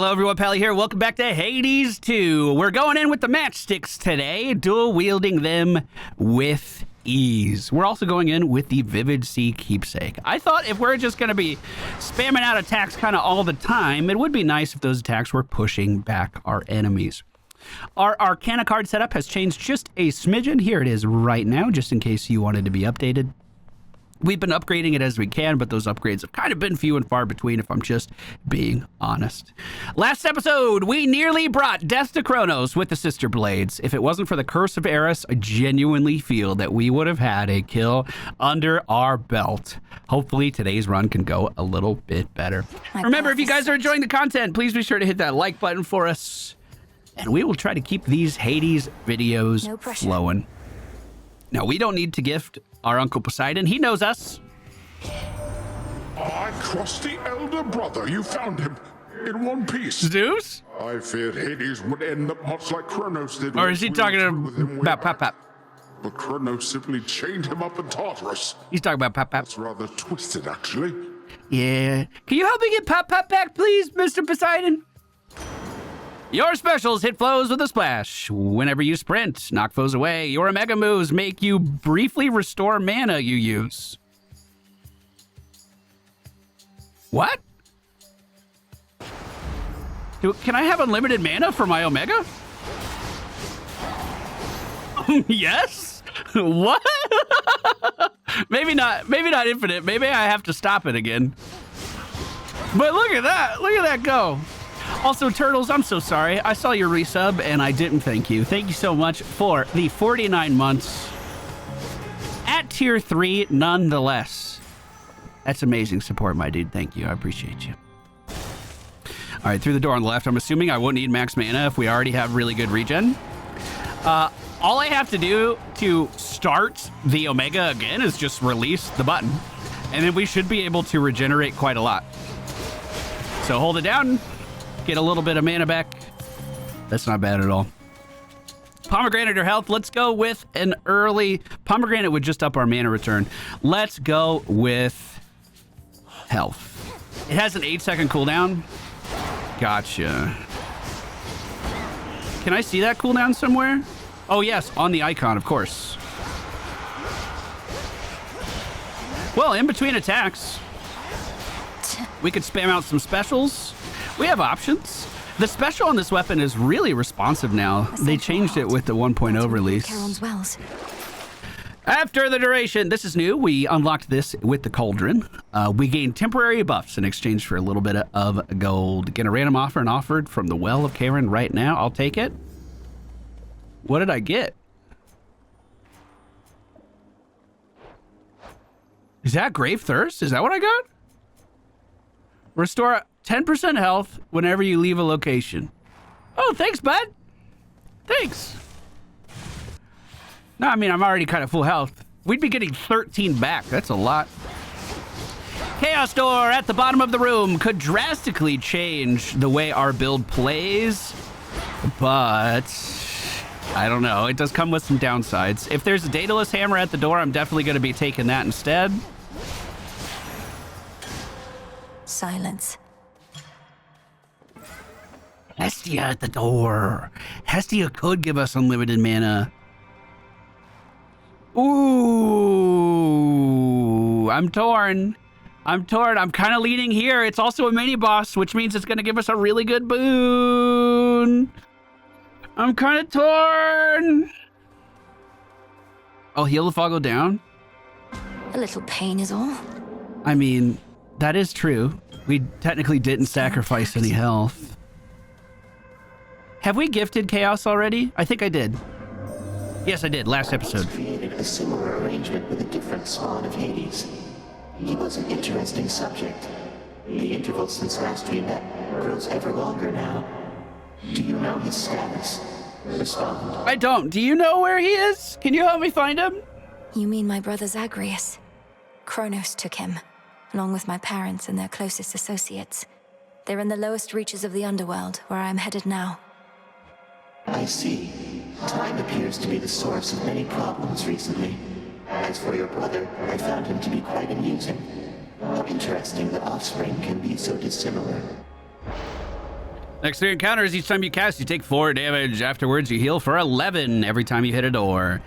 Hello everyone, Pally here. Welcome back to Hades 2. We're going in with the matchsticks today, dual wielding them with ease. We're also going in with the Vivid Sea Keepsake. I thought if we're just going to be spamming out attacks kind of all the time, it would be nice if those attacks were pushing back our enemies. Our Arcana card setup has changed just a smidgen. Here it is right now, just in case you wanted to be updated. We've been upgrading it as we can, but those upgrades have kind of been few and far between, if I'm just being honest. Last episode, we nearly brought death to Kronos with the Sister Blades. If it wasn't for the Curse of Eris, I genuinely feel that we would have had a kill under our belt. Hopefully, today's run can go a little bit better. Remember, if you guys are enjoying the content, please be sure to hit that like button for us. And we will try to keep these Hades videos flowing. Now, we don't need to gift our Uncle Poseidon. He knows us. I crossed the elder brother. You found him in one piece. Zeus? I feared Hades would end up much like Kronos did. Or is he talking about Pap? But Kronos simply chained him up in Tartarus. He's talking about Pap. That's rather twisted, actually. Yeah. Can you help me get Pap back, please, Mr. Poseidon? Your specials hit flows with a splash. Whenever you sprint, knock foes away. Your Omega moves make you briefly restore mana you use. What? Can I have unlimited mana for my Omega? Yes? What? Maybe not infinite. Maybe I have to stop it again. But look at that. Look at that go. Also, Turtles, I'm so sorry. I saw your resub and I didn't thank you. Thank you so much for the 49 months at tier 3 nonetheless. That's amazing support, my dude. Thank you. I appreciate you. All right, through the door on the left. I'm assuming I won't need max mana if we already have really good regen. All I have to do to start the Omega again is just release the button. And then we should be able to regenerate quite a lot. So hold it down. Get a little bit of mana back. That's not bad at all. Pomegranate or health. Let's go with an early... Pomegranate would just up our mana return. Let's go with health. It has an 8-second cooldown. Gotcha. Can I see that cooldown somewhere? Oh, yes. On the icon, of course. Well, in between attacks, we could spam out some specials. We have options. The special on this weapon is really responsive now. They changed it with the 1.0 release. After the duration, this is new. We unlocked this with the Cauldron. We gained temporary buffs in exchange for a little bit of gold. Get a random offer and offered from the Well of Karen right now. I'll take it. What did I get? Is that Grave Thirst? Is that what I got? Restore 10% health whenever you leave a location. Oh, thanks, bud. Thanks. No, I mean, I'm already kind of full health. We'd be getting 13 back. That's a lot. Chaos Door at the bottom of the room could drastically change the way our build plays, but I don't know. It does come with some downsides. If there's a Daedalus Hammer at the door, I'm definitely going to be taking that instead. Silence. Hestia at the door. Hestia could give us unlimited mana. Ooh, I'm torn. I'm kind of leaning here. It's also a mini boss, which means it's going to give us a really good boon. I'm kind of torn. Oh, heal if I'll go down? A little pain is all. I mean, that is true. We technically didn't sacrifice any health. Have we gifted Chaos already? I think I did. Yes, I did. Last episode. Created a similar arrangement with a different spawn of Hades. He was an interesting subject. The interval since last we met grows ever longer now. Do you know his status? Respond. I don't. Do you know where he is? Can you help me find him? You mean my brother Zagreus? Kronos took him, along with my parents and their closest associates. They're in the lowest reaches of the underworld, where I'm headed now. I see. Time appears to be the source of many problems recently. As for your brother, I found him to be quite amusing. How interesting that offspring can be so dissimilar. Next 3 encounters, each time you cast, you take 4 damage. Afterwards, you heal for 11 every time you hit a door.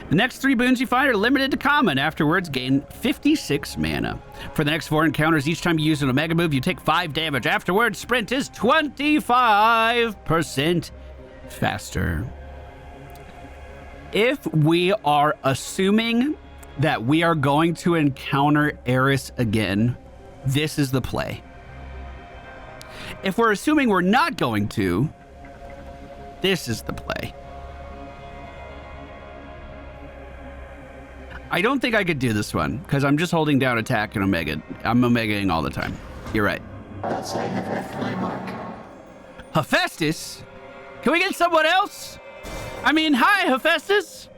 The next 3 boons you find are limited to common. Afterwards, gain 56 mana. For the next 4 encounters, each time you use an Omega move, you take 5 damage. Afterwards, sprint is 25% faster. If we are assuming that we are going to encounter Eris again, this is the play. If we're assuming we're not going to, this is the play. I don't think I could do this one because I'm just holding down attack and Omega. I'm Omegaing all the time. You're right. Outside have left my mark. Hephaestus? Can we get someone else? I mean, hi, Hephaestus.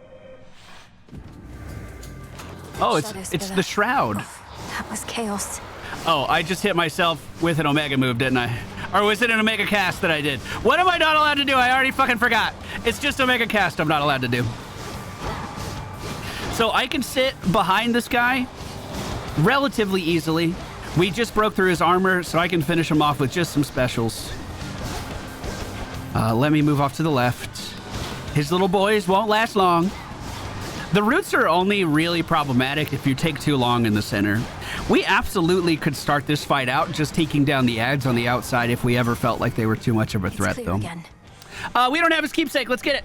Oh, it's the shroud. That was chaos. Oh, I just hit myself with an Omega move, didn't I? Or was it an Omega cast that I did? What am I not allowed to do? I already fucking forgot. It's just Omega cast I'm not allowed to do. So I can sit behind this guy relatively easily. We just broke through his armor, so I can finish him off with just some specials. Let me move off to the left. His little boys won't last long. The roots are only really problematic if you take too long in the center. We absolutely could start this fight out just taking down the ads on the outside if we ever felt like they were too much of a threat, though. Again. We don't have his keepsake. Let's get it.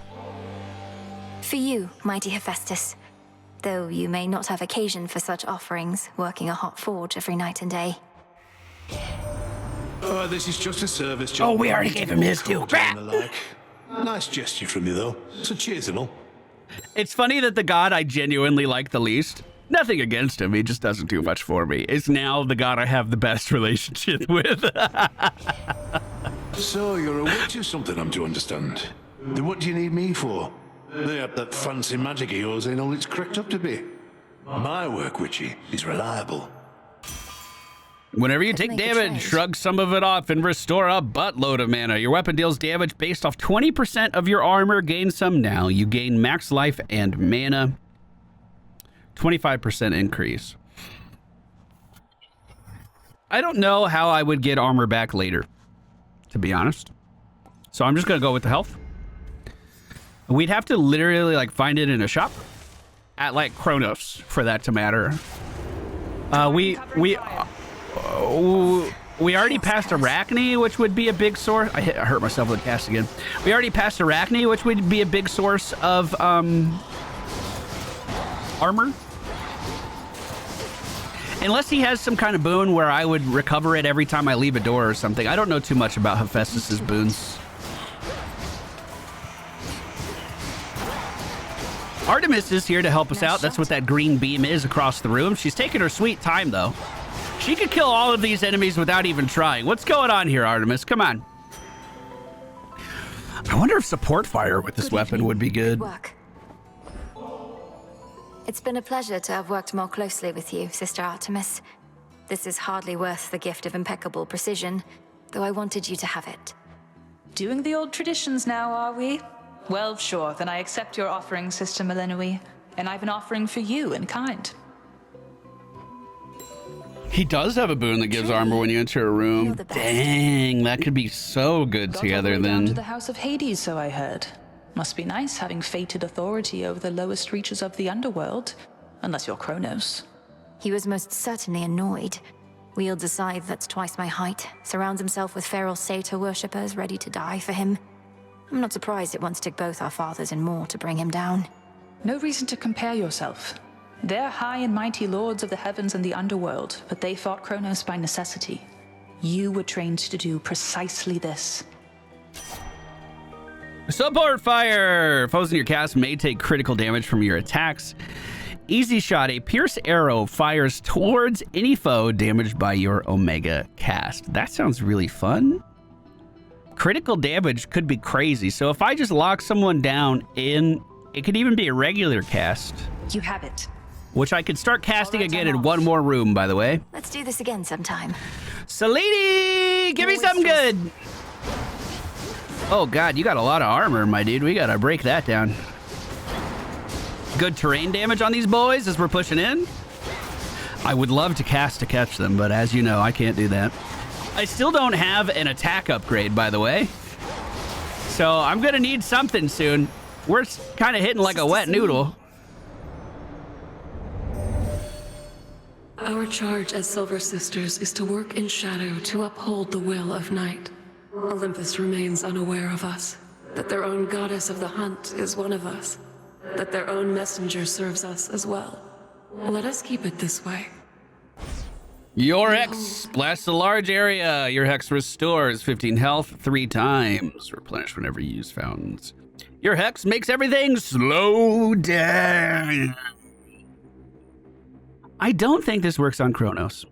For you, mighty Hephaestus. Though you may not have occasion for such offerings, working a hot forge every night and day. This is just a service job. Oh, we already gave him his due. Nice gesture from you, though. So cheers and all. It's funny that the god I genuinely like the least, nothing against him, he just doesn't do much for me, is now the god I have the best relationship with. So you're a witch or something, I'm to understand. Then what do you need me for? They up that fancy magic of yours ain't all it's cracked up to be. My work, witchy, is reliable. Whenever you take damage, shrug some of it off and restore a buttload of mana. Your weapon deals damage based off 20% of your armor. Gain some now. You gain max life and mana. 25% increase. I don't know how I would get armor back later, to be honest. So I'm just going to go with the health. We'd have to literally like find it in a shop at like Kronos for that to matter. We already passed Arachne, which would be a big source. I hurt myself with the cast again. We already passed Arachne, which would be a big source of armor. Unless he has some kind of boon where I would recover it every time I leave a door or something. I don't know too much about Hephaestus's boons. Artemis is here to help us out. That's what that green beam is across the room. She's taking her sweet time, though. She could kill all of these enemies without even trying. What's going on here, Artemis? Come on. I wonder if support fire with this weapon would be good. Work. It's been a pleasure to have worked more closely with you, Sister Artemis. This is hardly worth the gift of impeccable precision, though I wanted you to have it. Doing the old traditions now, are we? Well, sure, then I accept your offering, Sister Melinoe, and I've an offering for you in kind. He does have a boon that gives armor when you enter a room. Dang, that could be so good together then. Down to the House of Hades, so I heard. Must be nice having fated authority over the lowest reaches of the underworld, unless you're Kronos. He was most certainly annoyed. Wields a scythe that's twice my height, surrounds himself with feral satyr worshippers ready to die for him. I'm not surprised it once took both our fathers and more to bring him down. No reason to compare yourself. They're high and mighty lords of the heavens and the underworld, but they fought Kronos by necessity. You were trained to do precisely this. Support fire! Foes in your cast may take critical damage from your attacks. Easy shot, a pierce arrow fires towards any foe damaged by your Omega cast. That sounds really fun. Critical damage could be crazy. So if I just lock someone down in, it could even be a regular cast. You have it. Which I could start casting again in one more room, by the way. Let's do this again sometime. Salini, give me something good. Oh God, you got a lot of armor, my dude. We gotta break that down. Good terrain damage on these boys as we're pushing in. I would love to cast to catch them, but as you know, I can't do that. I still don't have an attack upgrade, by the way. So I'm gonna need something soon. We're kind of hitting like a wet noodle. Our charge as Silver Sisters is to work in shadow to uphold the will of night. Olympus remains unaware of us, that their own goddess of the hunt is one of us, that their own messenger serves us as well. Let us keep it this way. Your Hex blasts a large area. Your Hex restores 15 health 3 times. Replenish whenever you use fountains. Your Hex makes everything slow down. I don't think this works on Kronos.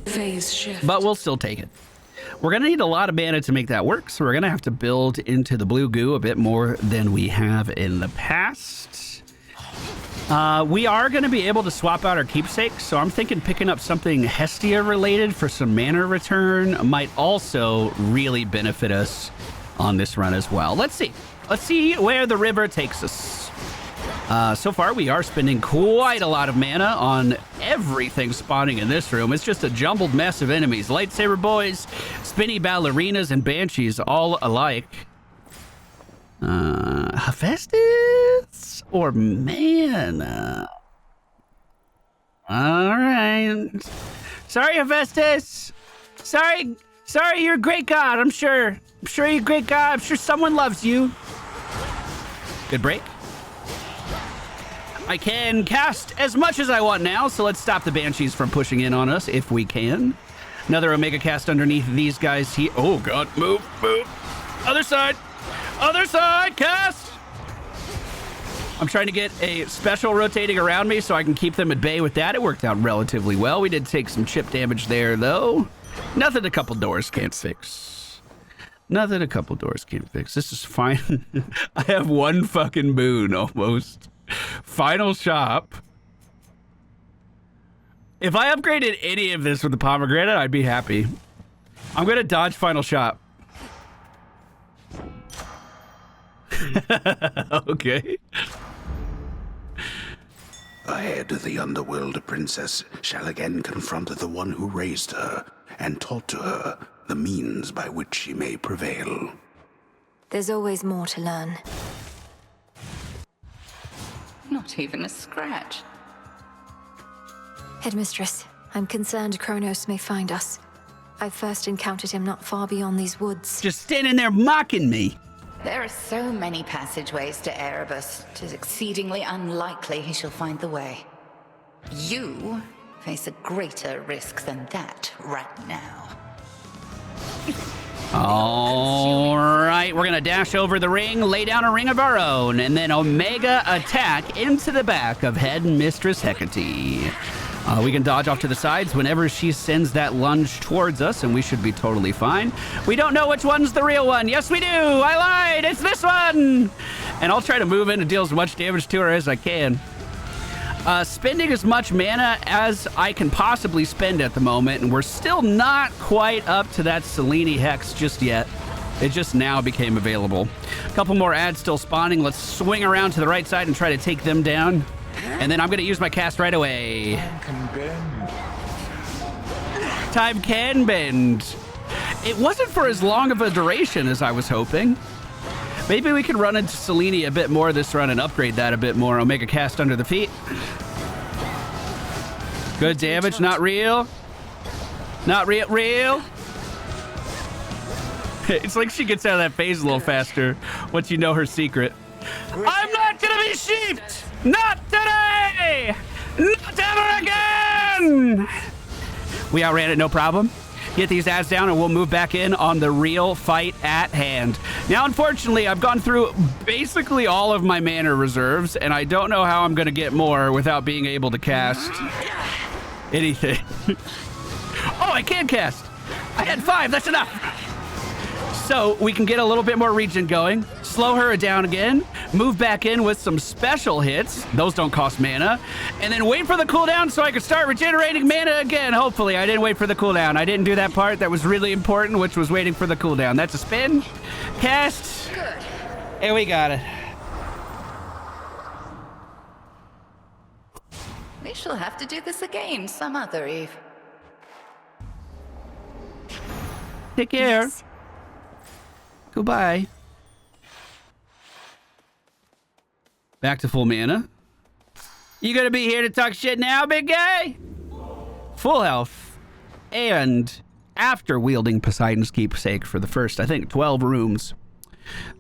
Phase shift. But we'll still take it. We're going to need a lot of mana to make that work, so we're going to have to build into the blue goo a bit more than we have in the past. We are going to be able to swap out our keepsakes, so I'm thinking picking up something Hestia related for some mana return might also really benefit us on this run as well. Let's see. Let's see where the river takes us. So far, we are spending quite a lot of mana on everything spawning in this room. It's just a jumbled mess of enemies. Lightsaber boys, spinny ballerinas, and banshees all alike. Hephaestus or mana? All right. Sorry, Hephaestus. Sorry, you're a great god, I'm sure. I'm sure you're a great god. I'm sure someone loves you. Good break. I can cast as much as I want now, so let's stop the banshees from pushing in on us if we can. Another Omega cast underneath these guys here. Oh god, move. Other side, cast. I'm trying to get a special rotating around me so I can keep them at bay with that. It worked out relatively well. We did take some chip damage there though. Nothing a couple doors can't fix. Nothing a couple doors can't fix. This is fine. I have one fucking boon almost. Final shop. If I upgraded any of this with the pomegranate, I'd be happy. I'm gonna dodge final shop. Okay. Ahead, the underworld princess shall again confront the one who raised her and taught to her the means by which she may prevail. There's always more to learn. Not even a scratch. Headmistress, I'm concerned Kronos may find us. I first encountered him not far beyond these woods. Just standing there mocking me. There are so many passageways to Erebus. 'Tis exceedingly unlikely he shall find the way. You face a greater risk than that right now. All right, we're gonna dash over the ring, lay down a ring of our own, and then Omega attack into the back of Headmistress Hecate. We can dodge off to the sides whenever she sends that lunge towards us, and we should be totally fine. We don't know which one's the real one. Yes, we do. I lied. It's this one. And I'll try to move in and deal as much damage to her as I can. Spending as much mana as I can possibly spend at the moment, and we're still not quite up to that Selene Hex just yet. It just now became available. A couple more ads still spawning. Let's swing around to the right side and try to take them down. And then I'm going to use my cast right away. Time can bend. It wasn't for as long of a duration as I was hoping. Maybe we can run into Selene a bit more this run and upgrade that a bit more. Omega cast under the feet. Good damage, not real. Not real. It's like she gets out of that phase a little faster once you know her secret. I'm not gonna be sheeped! Not today! Not ever again! We outran it, no problem. Get these ads down and we'll move back in on the real fight at hand. Now, unfortunately, I've gone through basically all of my mana reserves, and I don't know how I'm going to get more without being able to cast anything. Oh, I can cast. I had 5. That's enough. So we can get a little bit more regen going, slow her down again, move back in with some special hits. Those don't cost mana. And then wait for the cooldown so I can start regenerating mana again. Hopefully, I didn't wait for the cooldown. I didn't do that part that was really important, which was waiting for the cooldown. That's a spin, cast, good. And we got it. We shall have to do this again some other eve. Take care. Yes. Goodbye. Back to full mana. You gonna be here to talk shit now, big guy? Full health. And after wielding Poseidon's Keepsake for the first, I think, 12 rooms,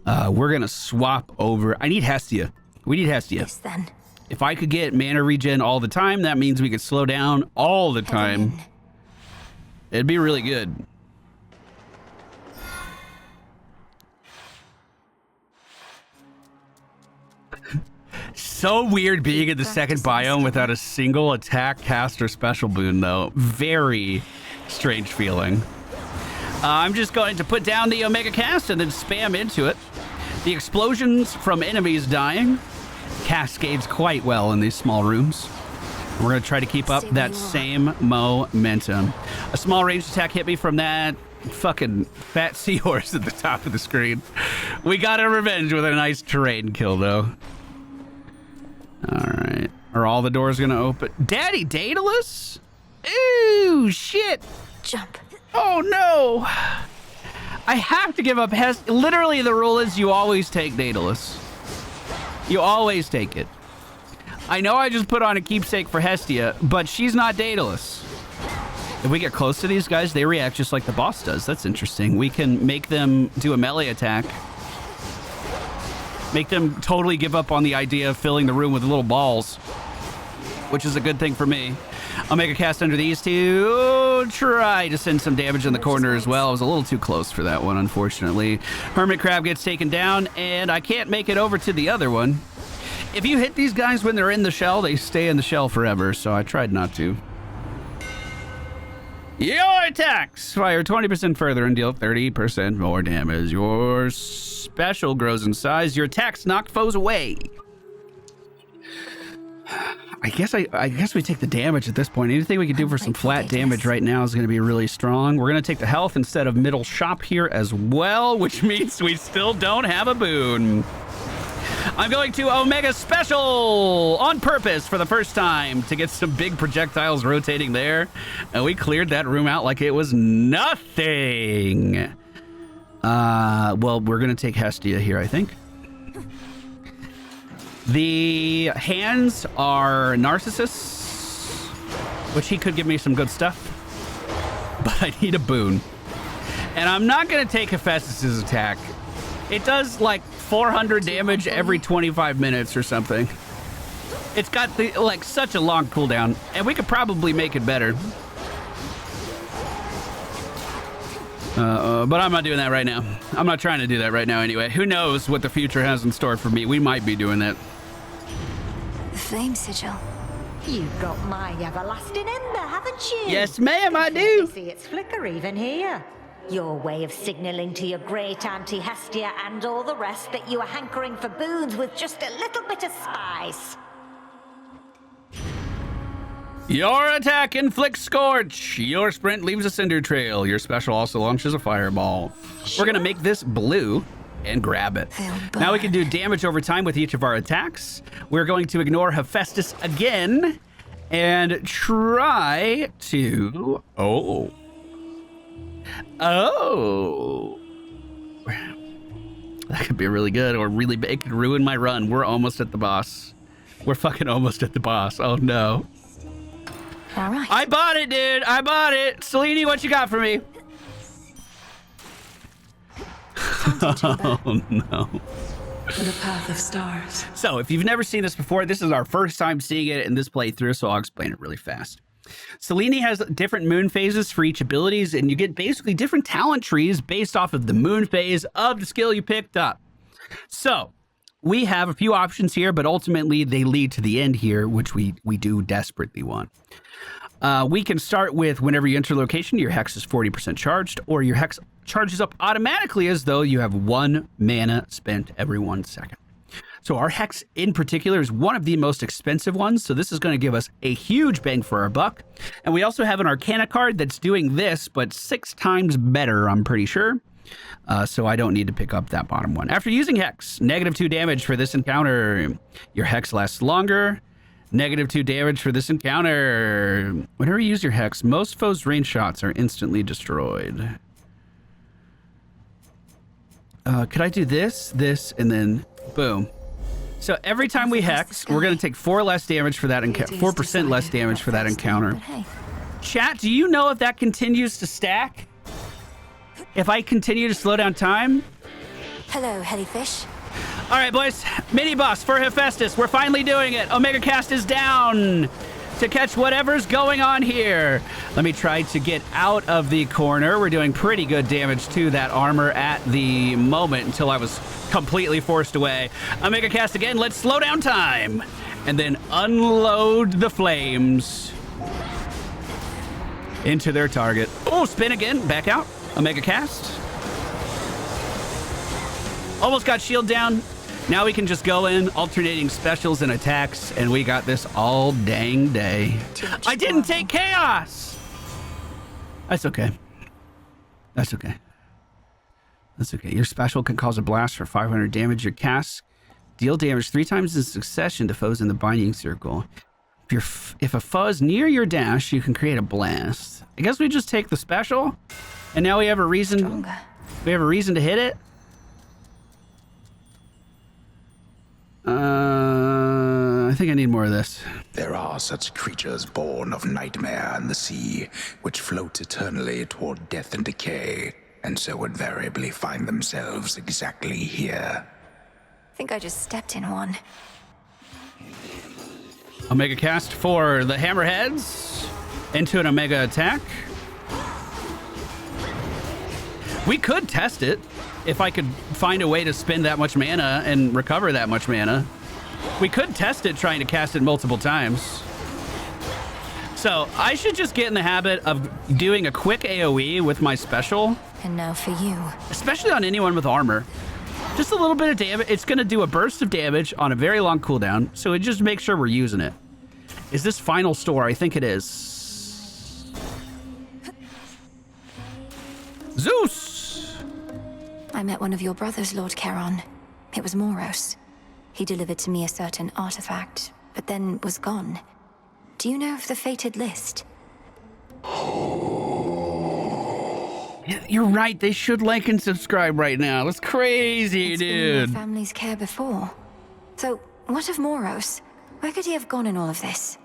we're gonna swap over. I need Hestia. We need Hestia. Yes, then. If I could get mana regen all the time, that means we could slow down all the time. It'd be really good. So weird being in the second biome without a single attack, cast, or special boon, though. Very strange feeling. I'm just going to put down the Omega Cast and then spam into it. The explosions from enemies dying cascades quite well in these small rooms. We're going to try to keep up that same momentum. A small ranged attack hit me from that fucking fat seahorse at the top of the screen. We got our revenge with a nice terrain kill, though. All right. Are all the doors going to open? Daddy Daedalus? Ooh, shit. Jump. Oh, no. I have to give up literally, the rule is you always take Daedalus. You always take it. I know I just put on a keepsake for Hestia, but she's not Daedalus. If we get close to these guys, they react just like the boss does. That's interesting. We can make them do a melee attack. Make them totally give up on the idea of filling the room with little balls, which is a good thing for me. I'll make a cast under these two. Try to send some damage in the corner as well. I was a little too close for that one, unfortunately. Hermit Crab gets taken down, and I can't make it over to the other one. If you hit these guys when they're in the shell, they stay in the shell forever, so I tried not to. Your attacks fire 20% further and deal 30% more damage. Your special grows in size. Your attacks knock foes away. I guess we take the damage at this point. Anything we can do for some flat damage right now is going to be really strong. We're going to take the health instead of middle shop here as well, which means we still don't have a boon. I'm going to Omega Special on purpose for the first time to get some big projectiles rotating there. And we cleared that room out like it was nothing. Well, we're going to take Hestia here, I think. The hands are Narcissus, which he could give me some good stuff. But I need a boon. And I'm not going to take Hephaestus' attack. It does like 400 damage every 25 minutes or something. It's got such a long cooldown, and we could probably make it better. But I'm not doing that right now. I'm not trying to do that right now anyway. Who knows what the future has in store for me? We might be doing that. The flame sigil. You've got my everlasting ember, haven't you? Yes, ma'am, I do. See its flicker even here. Your way of signaling to your great auntie Hestia and all the rest that you are hankering for boons with just a little bit of spice. Your attack inflicts Scorch. Your sprint leaves a cinder trail. Your special also launches a fireball. We're going to make this blue and grab it. Now we can do damage over time with each of our attacks. We're going to ignore Hephaestus again and try to... Oh. That could be really good or really big. It could ruin my run. We're almost at the boss. We're fucking almost at the boss. Oh, no. All right. I bought it, dude. I bought it. Selene, what you got for me? Oh, no. The path of stars. So, if you've never seen this before, this is our first time seeing it in this playthrough, so I'll explain it really fast. Selene has different moon phases for each abilities, and you get basically different talent trees based off of the moon phase of the skill you picked up. So, we have a few options here, but ultimately they lead to the end here, which we do desperately want. We can start with whenever you enter a location, your hex is 40% charged, or your hex charges up automatically as though you have 1 mana spent every 1 second. So our hex in particular is one of the most expensive ones, so this is going to give us a huge bang for our buck. And we also have an Arcana card that's doing this, but 6 times better, I'm pretty sure. So I don't need to pick up that bottom one. After using hex, -2 damage for this encounter. Your hex lasts longer. -2 damage for this encounter. Whenever you use your hex, most foes' range shots are instantly destroyed. Could I do this, and then boom. So every time we hex, we're going to take 4 less damage for that encounter, 4% less damage for that encounter. Chat, do you know if that continues to stack? If I continue to slow down time? Hello, Hellyfish. All right, boys. Mini boss for Hephaestus. We're finally doing it. Omega Cast is down to catch whatever's going on here. Let me try to get out of the corner. We're doing pretty good damage to that armor at the moment until I was completely forced away. Omega Cast again. Let's slow down time and then unload the flames into their target. Oh, spin again. Back out. Omega Cast. Almost got shield down. Now we can just go in, alternating specials and attacks, and we got this all dang day. I didn't take chaos! That's okay. That's okay. That's okay. Your special can cause a blast for 500 damage. Your cast deal damage 3 times in succession to foes in the binding circle. If a foe is near your dash, you can create a blast. I guess we just take the special, and now we have a reason. Stronger. We have a reason to hit it. I think I need more of this. There are such creatures born of nightmare and the sea, which float eternally toward death and decay, and so invariably find themselves exactly here. I think I just stepped in one. Omega Cast for the Hammerheads into an Omega attack. We could test it if I could find a way to spend that much mana and recover that much mana. We could test it trying to cast it multiple times. So I should just get in the habit of doing a quick AoE with my special. And now for you. Especially on anyone with armor. Just a little bit of damage. It's going to do a burst of damage on a very long cooldown. So it just makes sure we're using it. Is this final store? I think it is. Zeus! I met one of your brothers, Lord Charon. It was Moros. He delivered to me a certain artifact, but then was gone. Do you know of the fated list? Yeah, you're right. They should like and subscribe right now. That's crazy, It's dude. been my family's care before. So, what of Moros? Where could he have gone in all of this?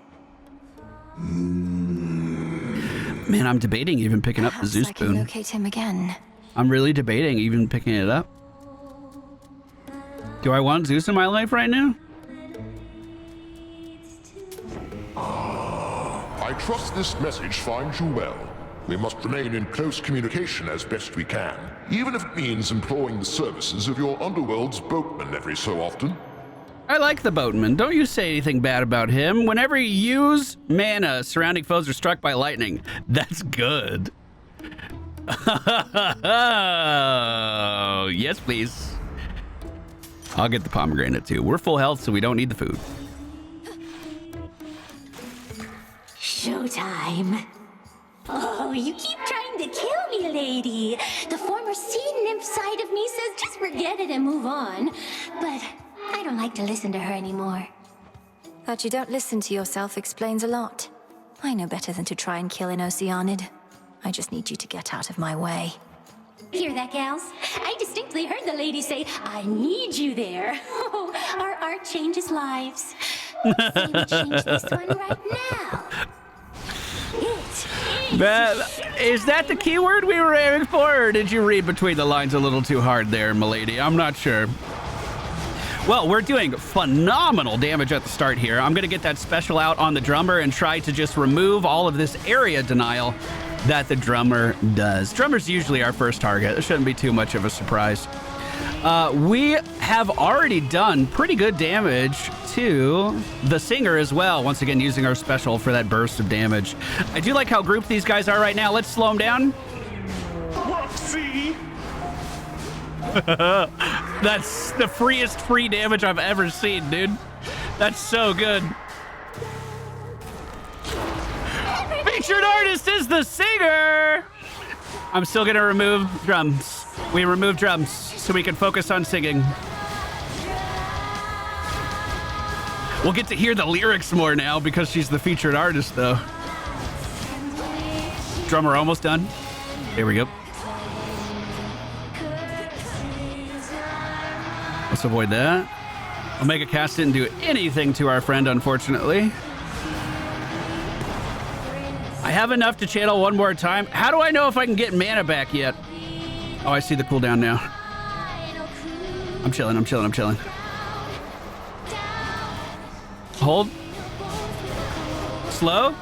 Man, I'm debating even picking up the Perhaps Zeus I can boon. locate him again. I'm really debating even picking it up. Do I want Zeus in my life right now? I trust this message finds you well. We must remain in close communication as best we can, even if it means employing the services of your Underworld's boatman every so often. I like the boatman. Don't you say anything bad about him. Whenever you use mana, surrounding foes are struck by lightning. That's good. Yes, please. I'll get the pomegranate too. We're full health, so we don't need the food. Showtime. Oh, you keep trying to kill me, lady. The former sea nymph side of me says just forget it and move on. But I don't like to listen to her anymore. That you don't listen to yourself explains a lot. I know better than to try and kill an Oceanid. I just need you to get out of my way. Hear that, gals? I distinctly heard the lady say, I need you there. Oh, our art changes lives. Say we change this one right now. Is that the keyword we were aiming for, or did you read between the lines a little too hard there, milady? I'm not sure. Well, we're doing phenomenal damage at the start here. I'm going to get that special out on the drummer and try to just remove all of this area denial that the drummer does. Drummer's usually our first target. It shouldn't be too much of a surprise. We have already done pretty good damage to the singer as well. Once again, using our special for that burst of damage. I do like how grouped these guys are right now. Let's slow them down. Roxy! That's the freest free damage I've ever seen, dude. That's so good. Featured artist is the singer. I'm still gonna remove drums. We remove drums so we can focus on singing. We'll get to hear the lyrics more now because she's the featured artist, though. Drummer almost done. Here we go. Let's avoid that. Omega Cast didn't do anything to our friend, unfortunately. I have enough to channel one more time. How do I know if I can get mana back yet? Oh, I see the cooldown now. I'm chilling, I'm chilling, I'm chilling. Hold. Slow.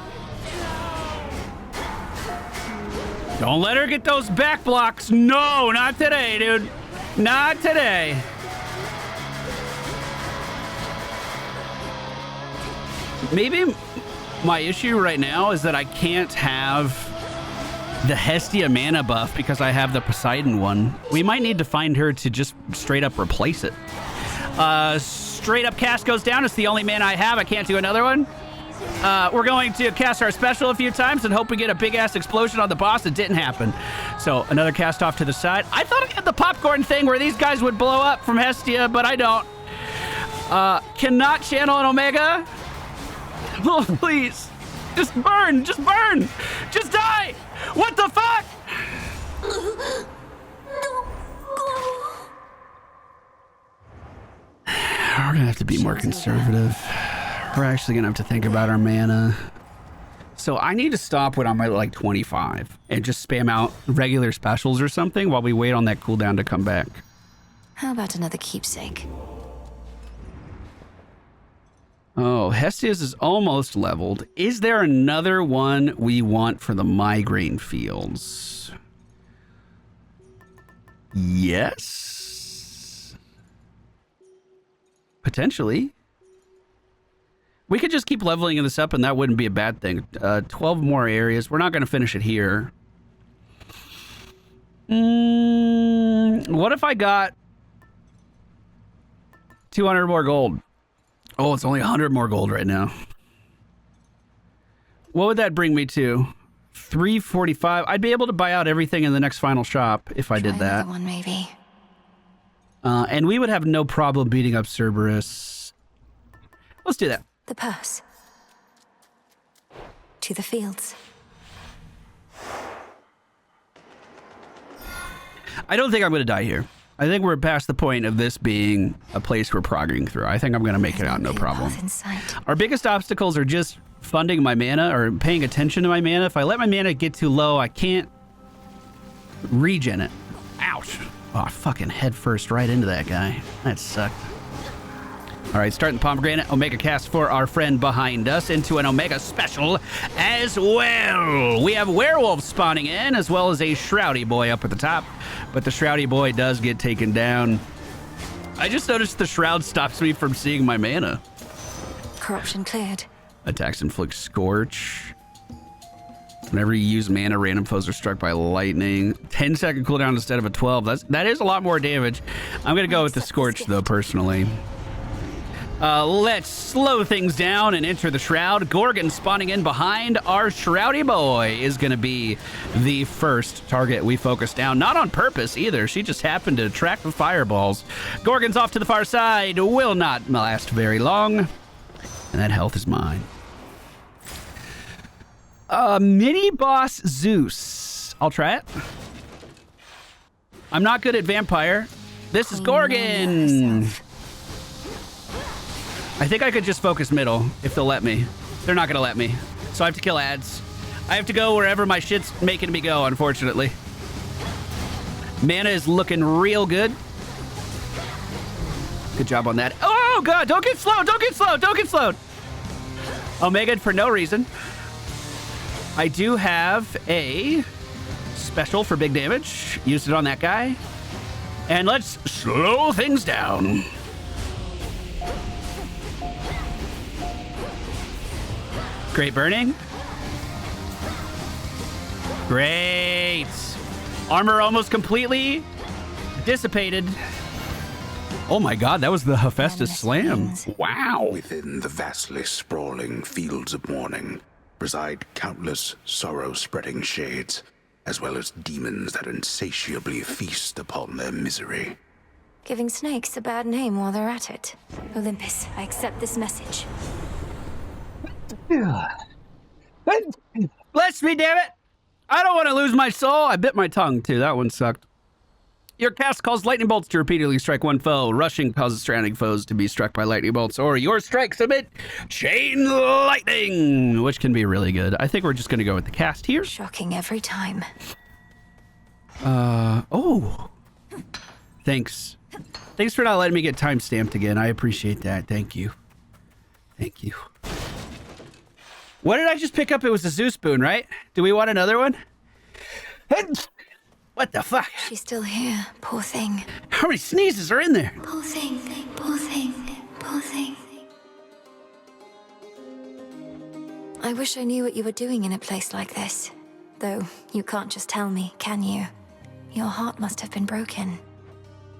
Don't let her get those back blocks. No, not today, dude. Not today. Maybe my issue right now is that I can't have the Hestia mana buff because I have the Poseidon one. We might need to find her to just straight up replace it. Straight up cast goes down. It's the only mana I have. I can't do another one. We're going to cast our special a few times and hope we get a big-ass explosion on the boss. It didn't happen. So another cast off to the side. I thought I had the popcorn thing where these guys would blow up from Hestia, but I don't. Cannot channel an Omega. Oh, please. Just burn. Just burn. Just die. What the fuck? We're gonna have to be more conservative. We're actually gonna have to think about our mana. So I need to stop when I'm at like 25 and just spam out regular specials or something while we wait on that cooldown to come back. How about another keepsake? Oh, Hestia's is almost leveled. Is there another one we want for the migraine fields? Yes. Potentially. We could just keep leveling this up and that wouldn't be a bad thing. 12 more areas. We're not going to finish it here. What if I got 200 more gold? Oh, it's only 100 more gold right now. What would that bring me to? 345. I'd be able to buy out everything in the next final shop if I did that. One maybe. And we would have no problem beating up Cerberus. Let's do that. The purse. To the fields. I don't think I'm going to die here. I think we're past the point of this being a place we're progging through. I think I'm going to make it out, no problem. Our biggest obstacles are just funding my mana or paying attention to my mana. If I let my mana get too low, I can't regen it. Ouch. Oh, I fucking head first right into that guy. That sucked. All right, starting the pomegranate Omega cast for our friend behind us into an Omega special as well. We have werewolves spawning in as well as a Shroudy boy up at the top, but the Shroudy boy does get taken down. I just noticed the Shroud stops me from seeing my mana. Corruption cleared. Attacks inflict Scorch. Whenever you use mana, random foes are struck by lightning. 10-second cooldown instead of a 12. That is a lot more damage. I'm going to go with the Scorch, though, personally. Let's slow things down and enter the Shroud. Gorgon spawning in behind our Shroudy boy is going to be the first target we focus down. Not on purpose either. She just happened to attract the fireballs. Gorgon's off to the far side. Will not last very long. And that health is mine. Mini boss Zeus. I'll try it. I'm not good at vampire. This is Gorgon. I think I could just focus middle if they'll let me. They're not gonna let me. So I have to kill ads. I have to go wherever my shit's making me go, unfortunately. Mana is looking real good. Good job on that. Oh god, don't get slowed, don't get slowed, don't get slowed. Omega for no reason. I do have a special for big damage. Used it on that guy. And let's slow things down. Great burning. Great. Armor almost completely dissipated. Oh my god, that was the Hephaestus Slam. Wow. Within the vastly sprawling fields of mourning reside countless sorrow-spreading shades, as well as demons that insatiably feast upon their misery. Giving snakes a bad name while they're at it. Olympus, I accept this message. Bless me, damn it! I don't want to lose my soul. I bit my tongue too. That one sucked. Your cast calls lightning bolts to repeatedly strike one foe. Rushing causes surrounding foes to be struck by lightning bolts, or your strikes emit chain lightning, which can be really good. I think we're just going to go with the cast here. Shocking every time. Oh. Thanks. Thanks for not letting me get time stamped again. I appreciate that. Thank you. Thank you. What did I just pick up? It was a Zeus boon, right? Do we want another one? What the fuck? She's still here. Poor thing. How many sneezes are in there? Poor thing, poor thing, poor thing. I wish I knew what you were doing in a place like this. Though, you can't just tell me, can you? Your heart must have been broken.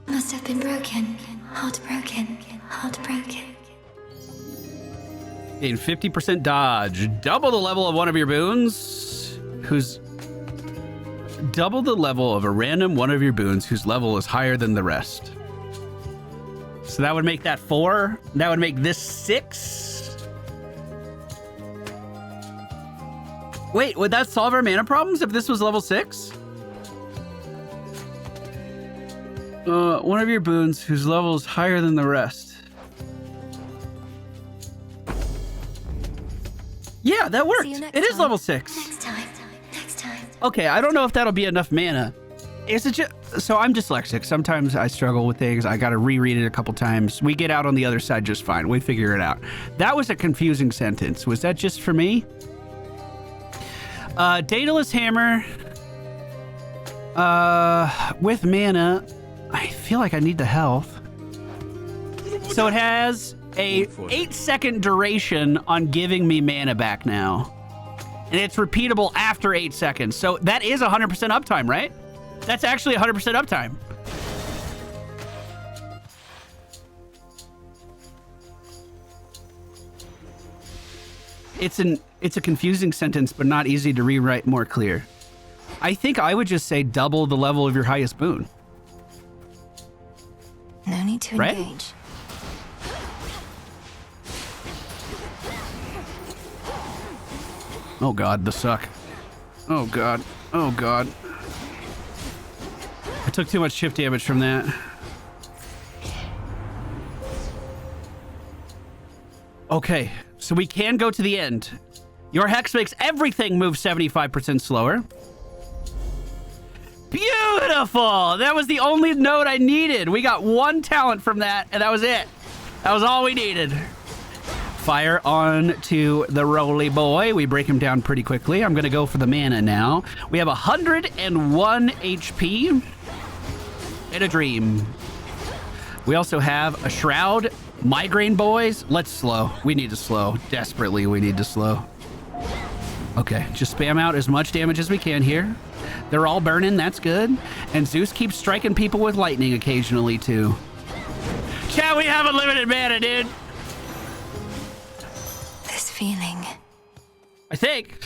Must have been broken. Heartbroken. Heartbroken. Gain 50% dodge. Double the level of one of your boons, whose... Double the level of a random one of your boons whose level is higher than the rest. So that would make that 4. That would make this 6. Wait, would that solve our mana problems if this was level 6? One of your boons whose level is higher than the rest. Yeah, that worked. It is level 6. Next time. Okay, I don't know if that'll be enough mana. Is it just... So I'm dyslexic. Sometimes I struggle with things. I gotta reread it a couple times. We get out on the other side just fine. We figure it out. That was a confusing sentence. Was that just for me? Daedalus Hammer. With mana, I feel like I need the health. So it has a 8-second duration on giving me mana back now. And it's repeatable after 8 seconds. So that is 100% uptime, right? That's actually 100% uptime. It's a confusing sentence, but not easy to rewrite more clear. I think I would just say double the level of your highest boon. No need to engage. Oh god, the suck. Oh god. Oh god. I took too much chip damage from that. Okay, so we can go to the end. Your hex makes everything move 75% slower. Beautiful! That was the only note I needed. We got 1 talent from that, and that was it. That was all we needed. Fire on to the roly boy. We break him down pretty quickly. I'm going to go for the mana now. We have 101 HP and a dream. We also have a shroud. Migraine boys. Let's slow. We need to slow. Desperately, we need to slow. Okay, just spam out as much damage as we can here. They're all burning. That's good. And Zeus keeps striking people with lightning occasionally, too. Chat, we have unlimited mana, dude. This feeling. I think.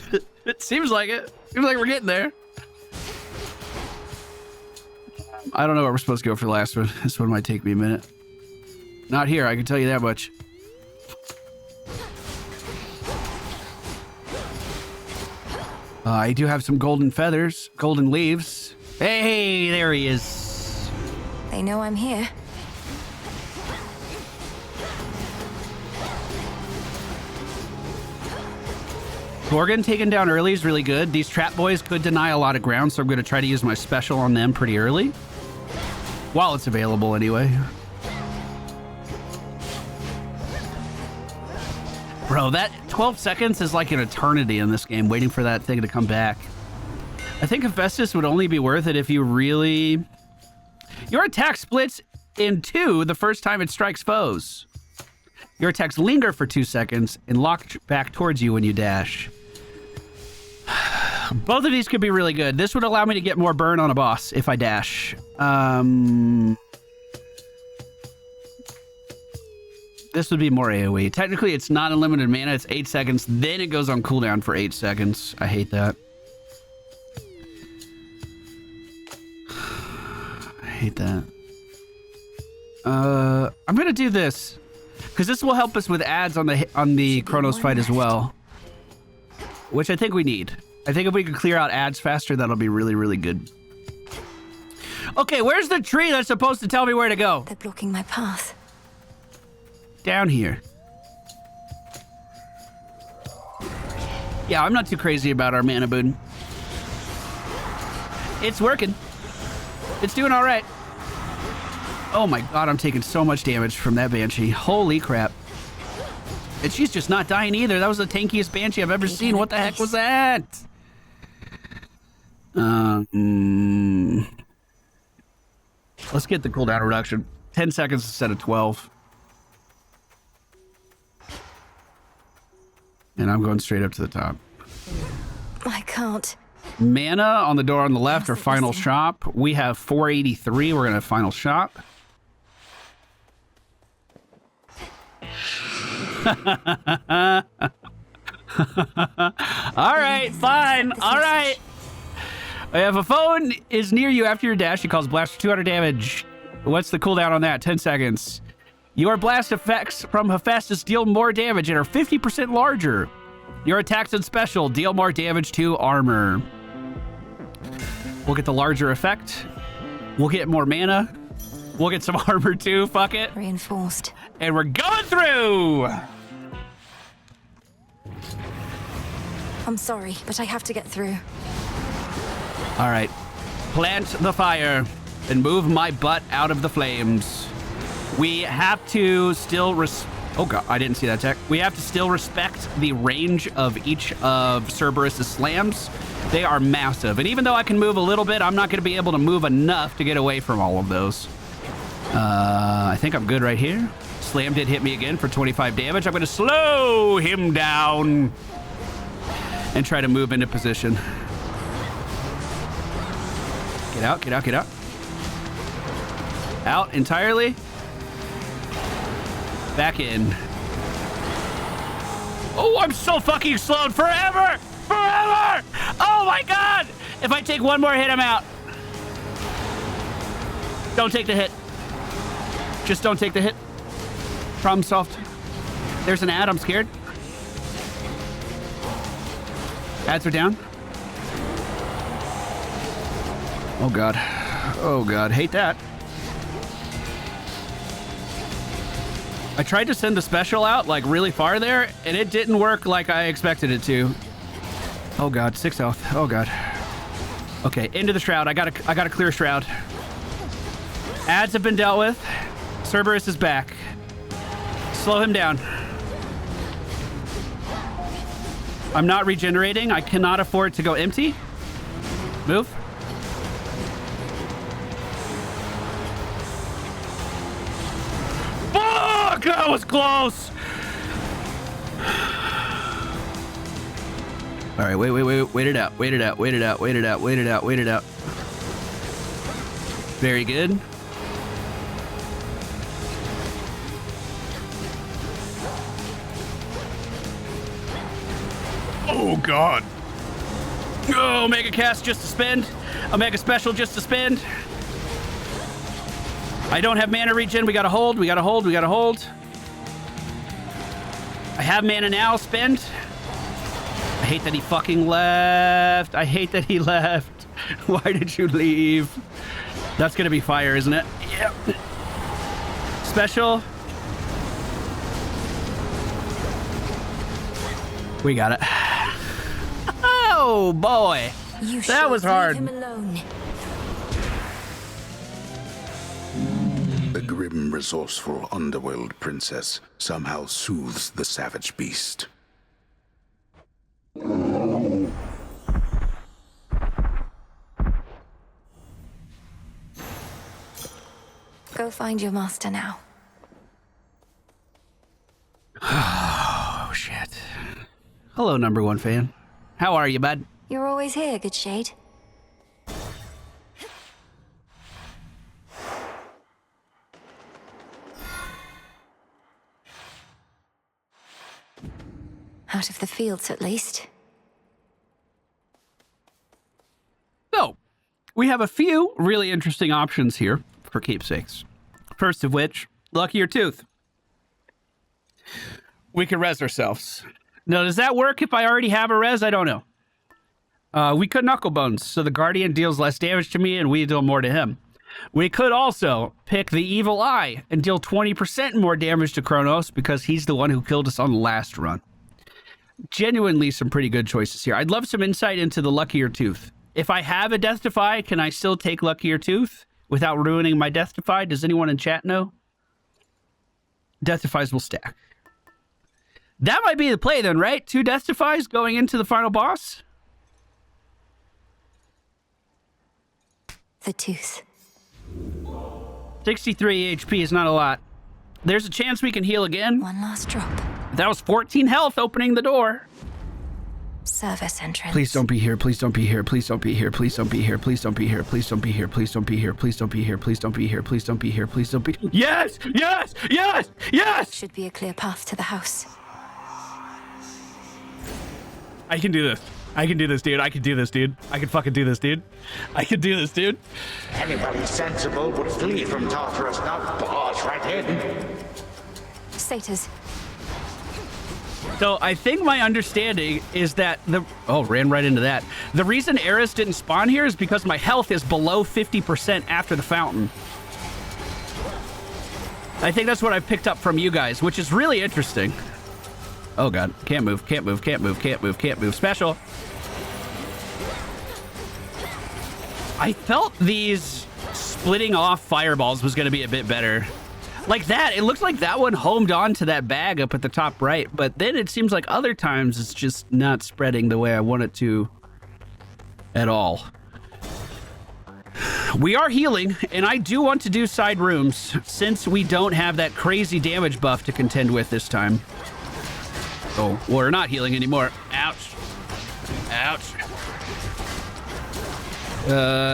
It seems like it. Seems like we're getting there. I don't know where we're supposed to go for the last one. This one might take me a minute. Not here, I can tell you that much. I do have some golden feathers, golden leaves. Hey, there he is. They know I'm here. Gorgon taken down early is really good. These trap boys could deny a lot of ground, so I'm going to try to use my special on them pretty early. While it's available, anyway. Bro, that 12 seconds is like an eternity in this game, waiting for that thing to come back. I think Hephaestus would only be worth it if you really... Your attack splits in 2 the first time it strikes foes. Your attacks linger for 2 seconds and lock back towards you when you dash. Both of these could be really good. This would allow me to get more burn on a boss if I dash. This would be more AoE. Technically, it's not unlimited mana. It's 8 seconds. Then it goes on cooldown for 8 seconds. I hate that. I hate that. I'm going to do this. Because this will help us with ads on the Kronos fight as well. Which I think we need. I think if we can clear out ads faster, that'll be really, really good. Okay, where's the tree that's supposed to tell me where to go? They're blocking my path. Down here. Yeah, I'm not too crazy about our mana boon. It's working. It's doing all right. Oh my god, I'm taking so much damage from that Banshee. Holy crap. And she's just not dying either. That was the tankiest Banshee I've ever seen. What the heck was that? Let's get the cooldown reduction. 10 seconds instead of 12. And I'm going straight up to the top. I can't. Mana on the door on the left or final shop. We have 483. We're going to have final shop. All right, fine. All right. If a phone is near you after your dash, it calls blast for 200 damage. What's the cooldown on that? 10 seconds. Your blast effects from Hephaestus deal more damage and are 50% larger. Your attacks and special deal more damage to armor. We'll get the larger effect. We'll get more mana. We'll get some armor too. Fuck it. Reinforced. And we're going through. I'm sorry, but I have to get through. All right. Plant the fire and move my butt out of the flames. We have to still oh god, I didn't see that tech. We have to still respect the range of each of Cerberus' slams. They are massive. And even though I can move a little bit, I'm not going to be able to move enough to get away from all of those. I think I'm good right here. Slam did hit me again for 25 damage. I'm going to slow him down and try to move into position. Get out, get out, get out. Out entirely. Back in. Oh, I'm so fucking slowed forever! Forever! Oh my god! If I take one more hit, I'm out. Don't take the hit. Just don't take the hit. Problem solved. There's an ad, I'm scared. Ads are down. Oh god. Oh god, hate that. I tried to send the special out like really far there, and it didn't work like I expected it to. Oh god, 6 health. Oh god. Okay, into the shroud. I gotta clear shroud. Ads have been dealt with. Cerberus is back. Slow him down. I'm not regenerating. I cannot afford to go empty. Move. Fuck! That was close! All right, wait it out. Wait it out. Very good. Oh, God. Oh, Mega Cast just to spend. A Mega Special just to spend. I don't have mana regen. We gotta hold. I have mana now. Spend. I hate that he fucking left. Why did you leave? That's gonna be fire, isn't it? Yep. Special. We got it. Oh boy, that was hard. Leave him alone. The grim, resourceful underworld princess somehow soothes the savage beast. Go find your master now. Oh shit. Hello, number one fan. How are you, bud? You're always here, good shade. Out of the fields, at least. So, we have a few really interesting options here for keepsakes. First of which, Luckier Tooth. We can res ourselves. Now, does that work if I already have a res? I don't know. We could Knuckle Bones, so the Guardian deals less damage to me and we deal more to him. We could also pick the Evil Eye and deal 20% more damage to Kronos because he's the one who killed us on the last run. Genuinely some pretty good choices here. I'd love some insight into the Luckier Tooth. If I have a Death Defy, can I still take Luckier Tooth without ruining my Death Defy? Does anyone in chat know? Death Defies will stack. That might be the play then, right? 2 Death Defies going into the final boss? The tooth. 63 HP is not a lot. There's a chance we can heal again. One last drop. That was 14 health opening the door. Service entrance. Please don't be here. Please don't be here. Please don't be here. Please don't be here. Please don't be here. Please don't be here. Please don't be here. Please don't be here. Please don't be here. Please don't be here. Please don't be. Yes! Yes! Yes! Yes! Should be a clear path to the house. I can do this. I can do this, dude. I can do this, dude. I can fucking do this, dude. I can do this, dude. Anybody sensible would flee from Tartarus, not barge right in. Satyrs. So I think my understanding is that the... Oh, ran right into that. The reason Eris didn't spawn here is because my health is below 50% after the fountain. I think that's what I picked up from you guys, which is really interesting. Oh, God. Can't move, can't move, can't move, can't move, can't move. Special. I felt these splitting off fireballs was going to be a bit better. Like that, it looks like that one homed on to that bag up at the top right, but then it seems like other times it's just not spreading the way I want it to at all. We are healing, and I do want to do side rooms since we don't have that crazy damage buff to contend with this time. Oh, we're not healing anymore. Ouch. Ouch.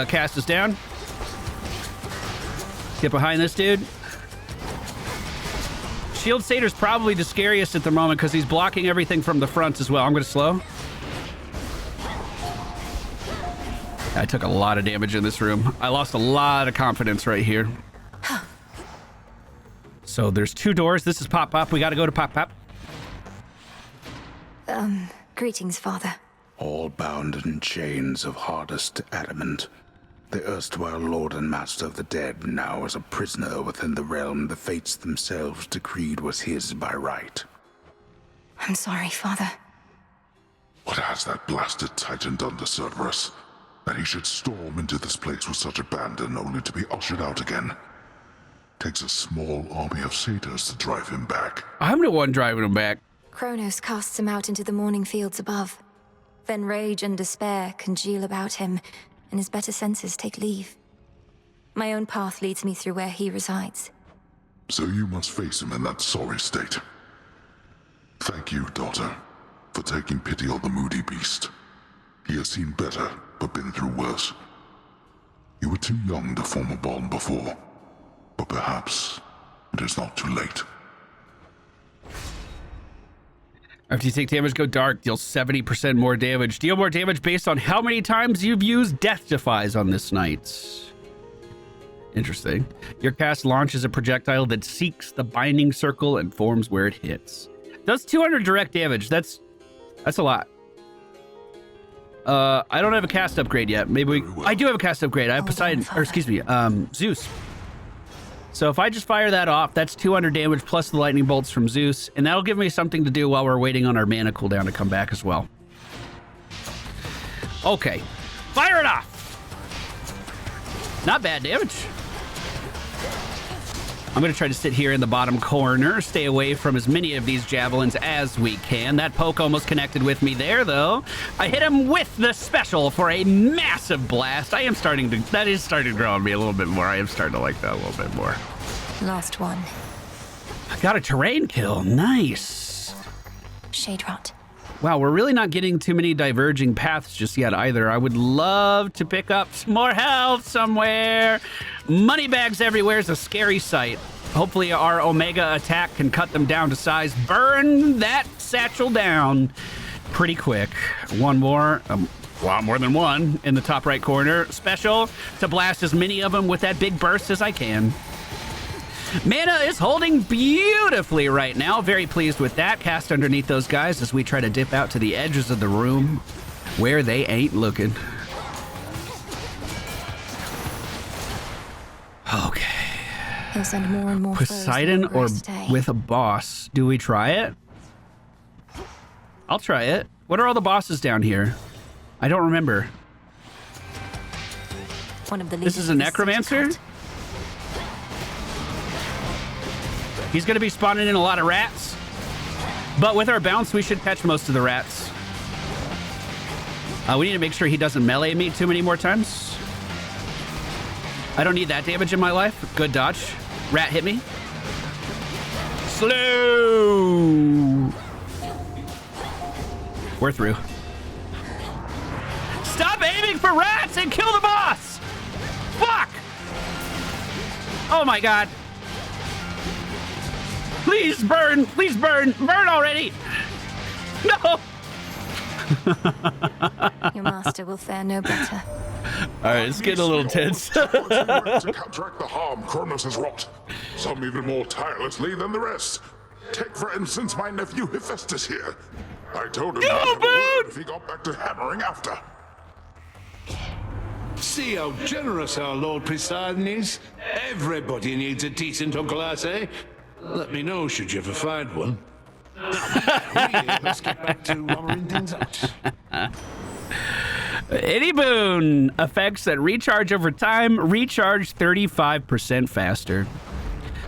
Cast us down. Get behind this dude. Shield Satyr's probably the scariest at the moment because he's blocking everything from the front as well. I'm going to slow. I took a lot of damage in this room. I lost a lot of confidence right here. So there's 2 doors. This is Pop Pop. We got to go to Pop Pop. Greetings, Father. All bound in chains of hardest adamant. The erstwhile lord and master of the dead now is a prisoner within the realm the fates themselves decreed was his by right. I'm sorry, Father. What has that blasted titan done to Cerberus? That he should storm into this place with such abandon only to be ushered out again. Takes a small army of satyrs to drive him back. I'm the one driving him back. Kronos casts him out into the morning fields above. Then rage and despair congeal about him, and his better senses take leave. My own path leads me through where he resides. So you must face him in that sorry state. Thank you, daughter, for taking pity on the moody beast. He has seen better, but been through worse. You were too young to form a bond before, but perhaps it is not too late. After you take damage, go dark. Deal 70% more damage. Deal more damage based on how many times you've used Death Defies on this night. Interesting. Your cast launches a projectile that seeks the binding circle and forms where it hits. Does 200 direct damage. That's a lot. I don't have a cast upgrade yet. Maybe we... I do have a cast upgrade. I have Poseidon, or excuse me, Zeus. So if I just fire that off, that's 200 damage plus the lightning bolts from Zeus, and that'll give me something to do while we're waiting on our mana cooldown to come back as well. Okay, fire it off. Not bad damage. I'm going to try to sit here in the bottom corner, stay away from as many of these javelins as we can. That poke almost connected with me there, though. I hit him with the special for a massive blast. I am starting to... That is starting to grow on me a little bit more. I am starting to like that a little bit more. Last one. I got a terrain kill. Nice. Shade rot. Wow, we're really not getting too many diverging paths just yet either. I would love to pick up some more health somewhere. Money bags everywhere is a scary sight. Hopefully our Omega attack can cut them down to size. Burn that satchel down pretty quick. One more, a lot more than one in the top right corner. Special to blast as many of them with that big burst as I can. Mana is holding beautifully right now. Very pleased with that. Cast underneath those guys as we try to dip out to the edges of the room where they ain't looking. He'll send more and more Poseidon foes the or longer I stay. with a boss. Do we try it? I'll try it. What are all the bosses down here? I don't remember. One of the This is a leaders necromancer? cult. He's going to be spawning in a lot of rats. But with our bounce, we should catch most of the rats. We need to make sure he doesn't melee me too many more times. I don't need that damage in my life. Good dodge. Rat hit me. Slew! We're through. Stop aiming for rats and kill the boss! Fuck! Oh my god. Please burn! Please burn! Burn already! No! Your master will fare no better. Alright, it's getting a little tense. to counteract the harm Kronos has wrought. Some even more tirelessly than the rest. Take, for instance, my nephew Hephaestus here. I told him not to worry if he got back to hammering after. See how generous our Lord Poseidon is? Everybody needs a decent Uncle eh? Let me know should you ever find one. Let's get back to hammering things out. Any boon effects that recharge over time, recharge 35% faster.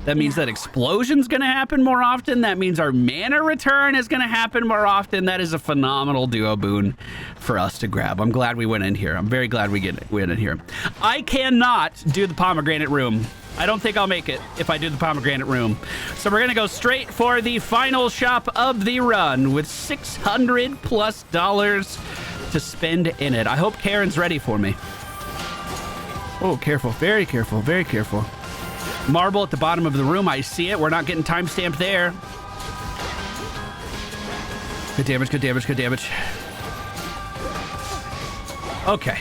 That means that explosion's going to happen more often. That means our mana return is going to happen more often. That is a phenomenal duo boon for us to grab. I'm glad we went in here. I'm very glad we went in here. I cannot do the pomegranate room. I don't think I'll make it if I do the pomegranate room. So we're going to go straight for the final shop of the run with $600+ to spend in it. I hope Karen's ready for me. Oh, careful. Very careful. Very careful. Marble at the bottom of the room. I see it. We're not getting timestamped there. Good damage, good damage, good damage. Okay.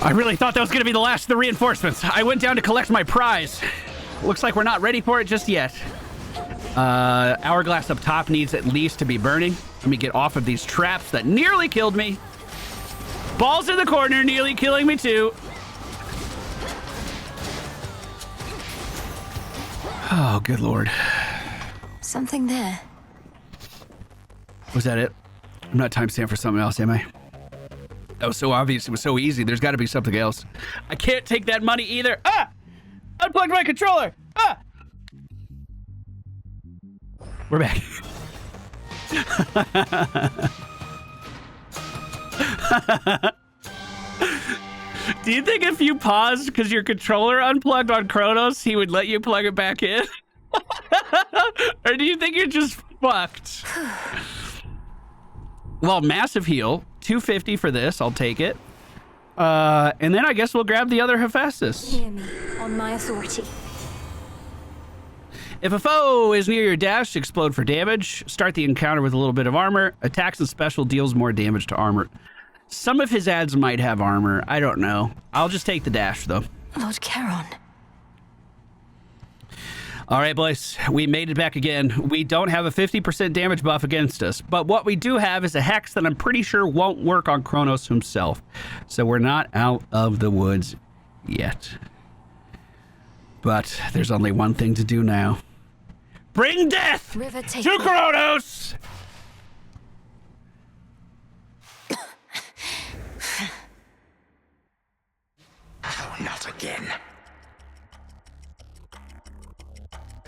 I really thought that was going to be the last of the reinforcements. I went down to collect my prize. Looks like we're not ready for it just yet. Hourglass up top needs at least to be burning. Let me get off of these traps that nearly killed me. Balls in the corner, nearly killing me too. Oh, good lord. Something there. Was that it? I'm not timestamped for something else, am I? That was so obvious. It was so easy. There's got to be something else. I can't take that money either. Ah! Unplugged my controller. Ah! We're back. Do you think if you paused because your controller unplugged on Kronos, he would let you plug it back in? Or do you think you're just fucked? Well, massive heal. 250 for this. I'll take it. And then I guess we'll grab the other Hephaestus. Hear me, on my authority. If a foe is near your dash, explode for damage. Start the encounter with a little bit of armor. Attacks and special deals more damage to armor. Some of his ads might have armor. I don't know. I'll just take the dash, though. Lord Charon. All right, boys. We made it back again. We don't have a 50% damage buff against us, but what we do have is a hex that I'm pretty sure won't work on Kronos himself. So we're not out of the woods yet. But there's only one thing to do now. Bring death to Kronos! Oh, not again.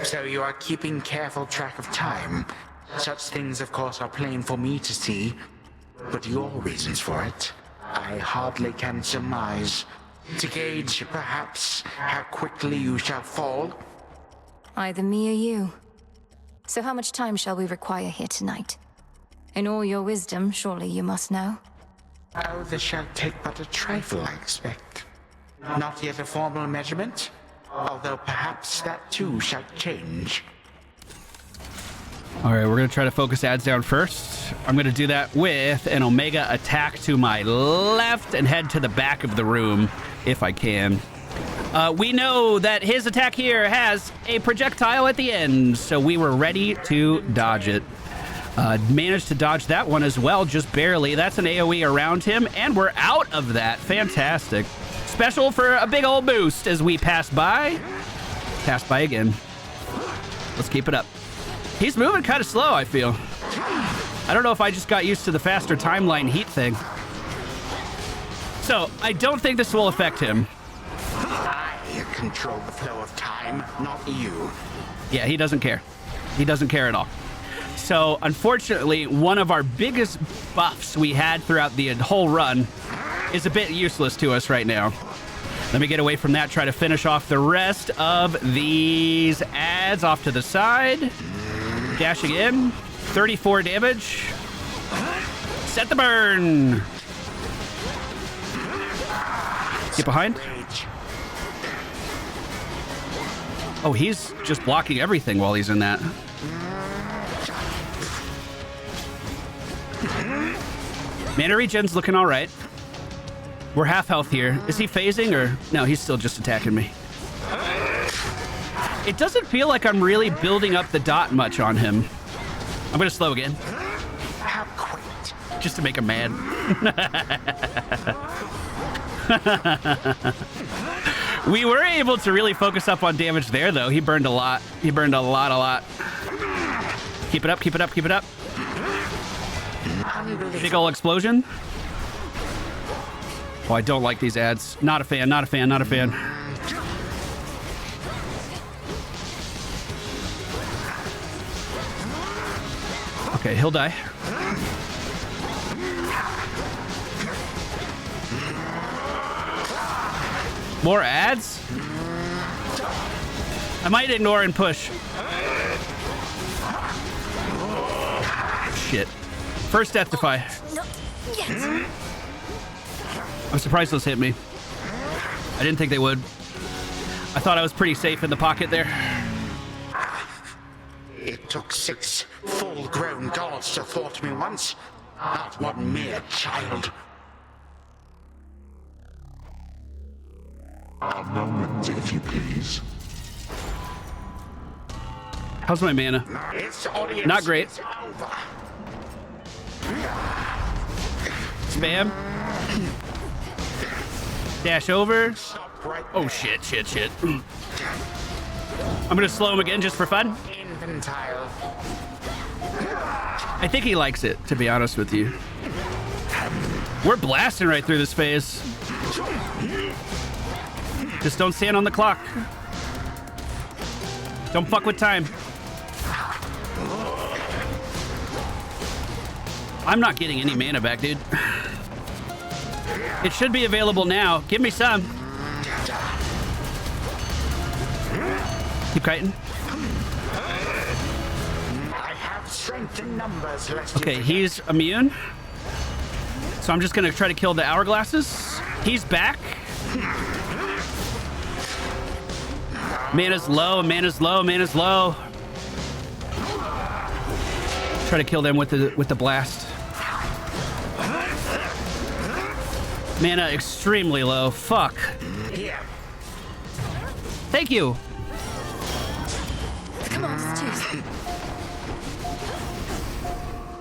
So you are keeping careful track of time. Such things, of course, are plain for me to see. But your reasons for it, I hardly can surmise. To gauge, perhaps, how quickly you shall fall. Either me or you. So how much time shall we require here tonight? In all your wisdom, surely you must know. Oh, this shall take but a trifle, I expect. Not yet a formal measurement, although perhaps that too shall change. All right, we're going to try to focus ads down first. I'm going to do that with an Omega attack to my left and head to the back of the room if I can. We know that his attack here has a projectile at the end, so we were ready to dodge it. Managed to dodge that one as well, just barely. That's an AoE around him, and we're out of that. Fantastic. special for a big old boost as we pass by. Pass by again. Let's keep it up. He's moving kind of slow, I feel. I don't know if I just got used to the faster timeline heat thing. So, I don't think this will affect him. I control the flow of time, not you. Yeah, he doesn't care. He doesn't care at all. So, unfortunately, one of our biggest buffs we had throughout the whole run is a bit useless to us right now. Let me get away from that, try to finish off the rest of these ads off to the side. Dashing in. 34 damage. Set the burn. Get behind. Oh, he's just blocking everything while he's in that. Mana regen's looking all right. We're half health here. Is he phasing or... No, he's still just attacking me. It doesn't feel like I'm really building up the dot much on him. I'm gonna slow again. How quaint. Just to make him mad. We were able to really focus up on damage there, though. He burned a lot. He burned a lot. Keep it up, keep it up, keep it up. Big ol' explosion. Oh, I don't like these ads. Not a fan, not a fan, not a fan. Okay, he'll die. More ads? I might ignore and push. Shit. First death defy. I'm surprised those hit me. I didn't think they would. I thought I was pretty safe in the pocket there. It took 6 full-grown gods to thwart me once, not one mere child. A moment, if you please. How's my mana? Not great. Spam. Dash over. Oh, shit. I'm gonna slow him again just for fun. Infantile. I think he likes it, to be honest with you. We're blasting right through this phase. Just don't stand on the clock. Don't fuck with time. I'm not getting any mana back, dude. It should be available now. Give me some. Keep kiting. I have strength in numbers. Okay, he's immune. So I'm just gonna try to kill the hourglasses. He's back. Mana's low, mana's low, mana's low. Try to kill them with the blast. Mana extremely low. Fuck. Thank you. Come on, Stu.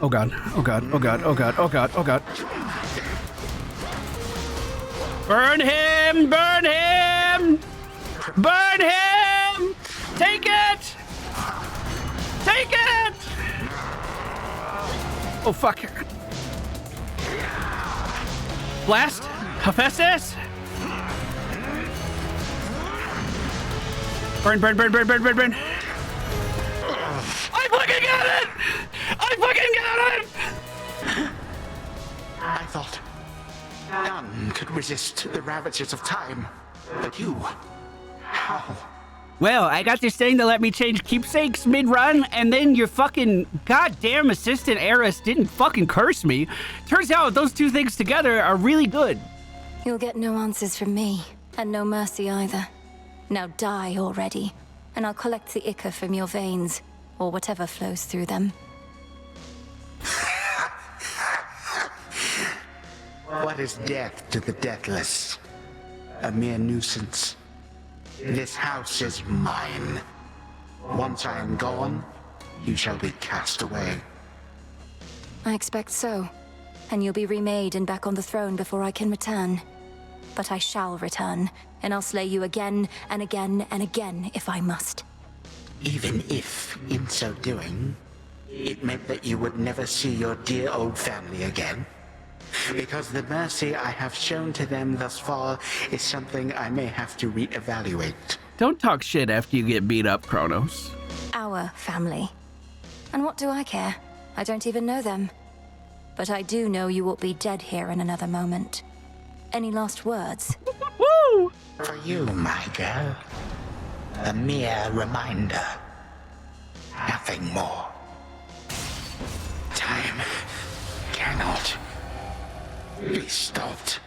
Oh god. Oh god. Oh god. Oh god. Oh god. Oh god. Burn him! Burn him! Burn him! Take it! Take it! Oh fuck. Blast! Hephaestus! Burn, burn, burn, burn, burn, burn, burn. I fucking got it! I fucking got it! I thought none could resist the ravages of time, but you, how? Well, I got this thing to let me change keepsakes mid-run, and then your fucking goddamn assistant Eris didn't fucking curse me. Turns out those two things together are really good. You'll get no answers from me, and no mercy either. Now die already, and I'll collect the ichor from your veins, or whatever flows through them. What is death to the deathless? A mere nuisance. This house is mine. Once I am gone, you shall be cast away. I expect so. And you'll be remade and back on the throne before I can return. But I shall return, and I'll slay you again and again and again if I must. Even if, in so doing, it meant that you would never see your dear old family again? Because the mercy I have shown to them thus far is something I may have to reevaluate. Don't talk shit after you get beat up, Kronos. Our family. And what do I care? I don't even know them. But I do know you will be dead here in another moment. Any last words? Woo! For you, my girl, a mere reminder. Nothing more. Time cannot be stopped.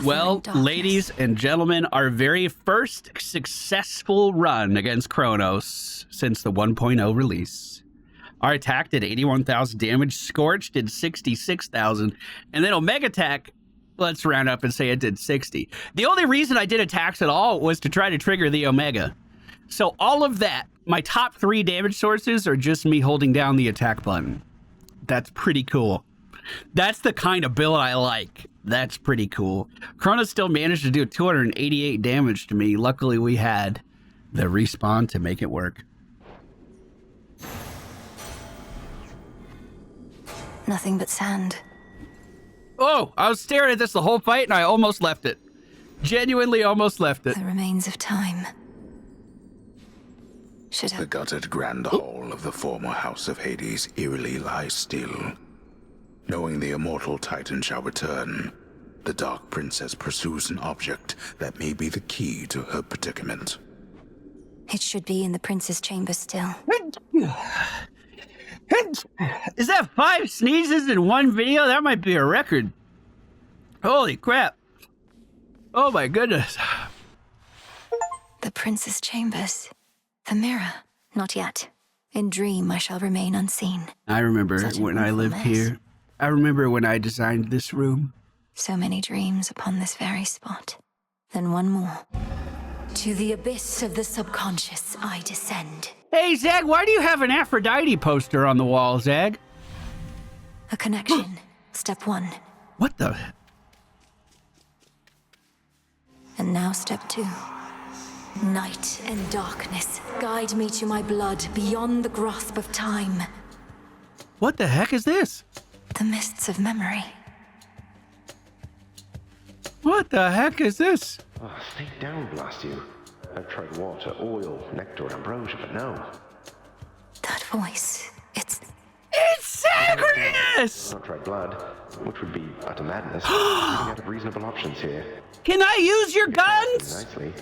Well, ladies and gentlemen, our very first successful run against Kronos since the 1.0 release. Our attack did 81,000 damage, Scorch did 66,000, and then Omega Attack, let's round up and say it did 60. The only reason I did attacks at all was to try to trigger the Omega. So all of that, my top 3 damage sources are just me holding down the attack button. That's pretty cool. That's the kind of build I like. That's pretty cool. Kronos still managed to do 288 damage to me. Luckily, we had the respawn to make it work. Nothing but sand. Oh, I was staring at this the whole fight and I almost left it. Genuinely almost left it. The remains of time. The gutted grand hall of the former House of Hades eerily lies still. Knowing the immortal Titan shall return, the Dark Princess pursues an object that may be the key to her predicament. It should be in the Prince's chamber still. Is that 5 sneezes in one video? That might be a record. Holy crap. Oh my goodness. The Prince's chambers. The mirror. Not yet. In dream I shall remain unseen. I remember when I lived here. I remember when I designed this room. So many dreams upon this very spot. Then one more. To the abyss of the subconscious I descend. Hey, Zag, why do you have an Aphrodite poster on the wall, Zag? A connection. Step 1. What the? And now step 2. Night and darkness guide me to my blood beyond the grasp of time. What the heck is this? The mists of memory. What the heck is this? Oh, stay down, blast you. I've tried water, oil, nectar, ambrosia, but no. That voice, it's Zagreus! I've not tried blood, which would be utter madness. I'm running out of reasonable options here. Can I use your guns? Nicely.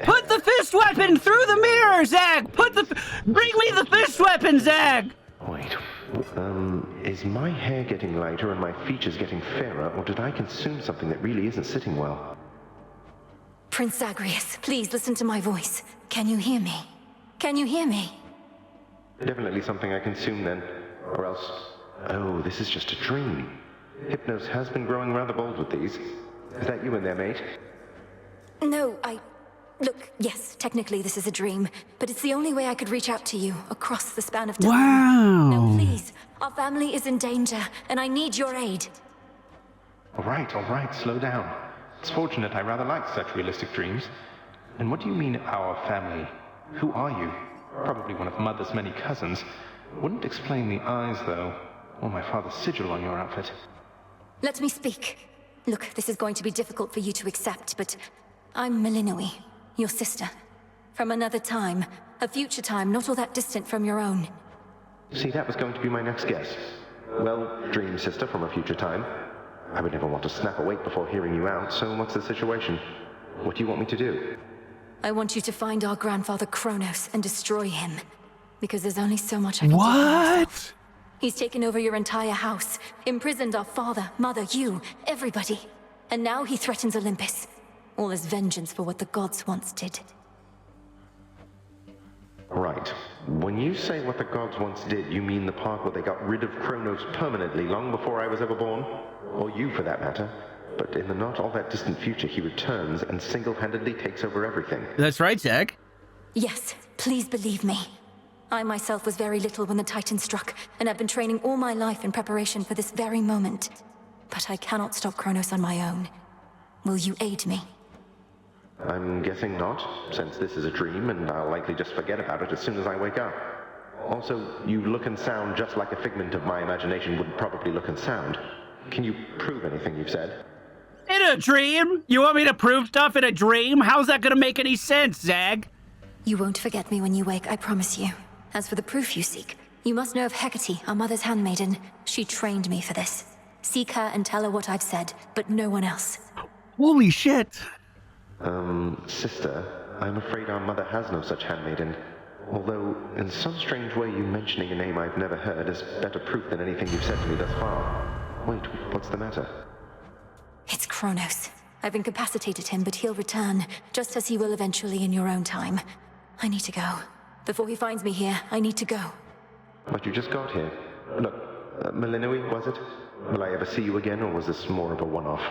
Put the fist weapon through the mirror, Zag! Bring me the fist weapon, Zag! Wait, is my hair getting lighter and my features getting fairer, or did I consume something that really isn't sitting well? Prince Zagreus, please listen to my voice. Can you hear me? Can you hear me? Definitely something I consumed then. Or else... Oh, this is just a dream. Hypnos has been growing rather bold with these. Is that you in there, mate? No, Look, yes, technically this is a dream, but it's the only way I could reach out to you across the span of time. Wow. No, please. Our family is in danger, and I need your aid. All right, slow down. It's fortunate I rather like such realistic dreams. And what do you mean, our family? Who are you? Probably one of Mother's many cousins. Wouldn't explain the eyes, though, or my father's sigil on your outfit. Let me speak. Look, this is going to be difficult for you to accept, but I'm Melinoe, your sister. From another time, a future time not all that distant from your own. See, that was going to be my next guess. Well, dream sister from a future time. I would never want to snap awake before hearing you out, so what's the situation? What do you want me to do? I want you to find our grandfather Kronos and destroy him. Because there's only so much I can do. What? He's taken over your entire house, imprisoned our father, mother, you, everybody. And now he threatens Olympus. All as vengeance for what the gods once did. Right. When you say what the gods once did, you mean the part where they got rid of Kronos permanently long before I was ever born? Or you, for that matter. But in the not all that distant future, he returns and single-handedly takes over everything. That's right, Zach. Yes, please believe me. I myself was very little when the Titan struck, and I've been training all my life in preparation for this very moment. But I cannot stop Kronos on my own. Will you aid me? I'm guessing not, since this is a dream and I'll likely just forget about it as soon as I wake up. Also, you look and sound just like a figment of my imagination would probably look and sound. Can you prove anything you've said? In a dream? You want me to prove stuff in a dream? How's that gonna make any sense, Zag? You won't forget me when you wake, I promise you. As for the proof you seek, you must know of Hecate, our mother's handmaiden. She trained me for this. Seek her and tell her what I've said, but no one else. Holy shit. Sister, I'm afraid our mother has no such handmaiden. Although, in some strange way, you mentioning a name I've never heard is better proof than anything you've said to me thus far. Wait, what's the matter? It's Kronos. I've incapacitated him, but he'll return, just as he will eventually in your own time. I need to go. Before he finds me here, I need to go. But you just got here. Look, Melinoe, was it? Will I ever see you again, or was this more of a one-off?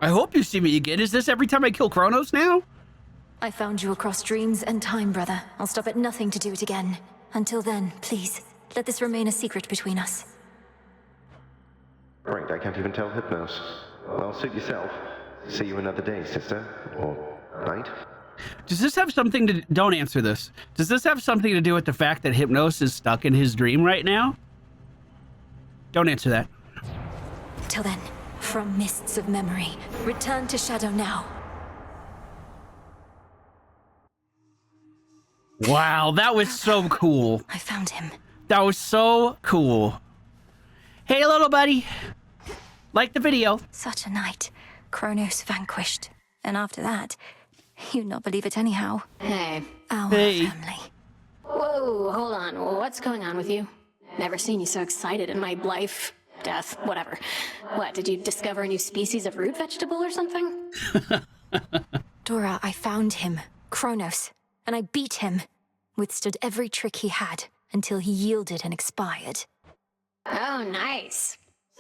I hope you see me again. Is this every time I kill Kronos now? I found you across dreams and time, brother. I'll stop at nothing to do it again. Until then, please, let this remain a secret between us. Right, I can't even tell Hypnos. Well, suit yourself. See you another day, sister. Or night. Does this have something to... Don't answer this. Does this have something to do with the fact that Hypnos is stuck in his dream right now? Don't answer that. Till then, from mists of memory, return to Shadow now. Wow, that was so cool. I found him. That was so cool. Hey, little buddy. Like the video. Such a night. Kronos vanquished. And after that, you'd not believe it anyhow. Hey. Our Hey. family. Whoa, hold on. What's going on with you? Never seen you so excited in my life, death, whatever. What, did you discover a new species of root vegetable or something? Dora, I found him. Kronos. And I beat him. Withstood every trick he had until he yielded and expired. Oh, nice.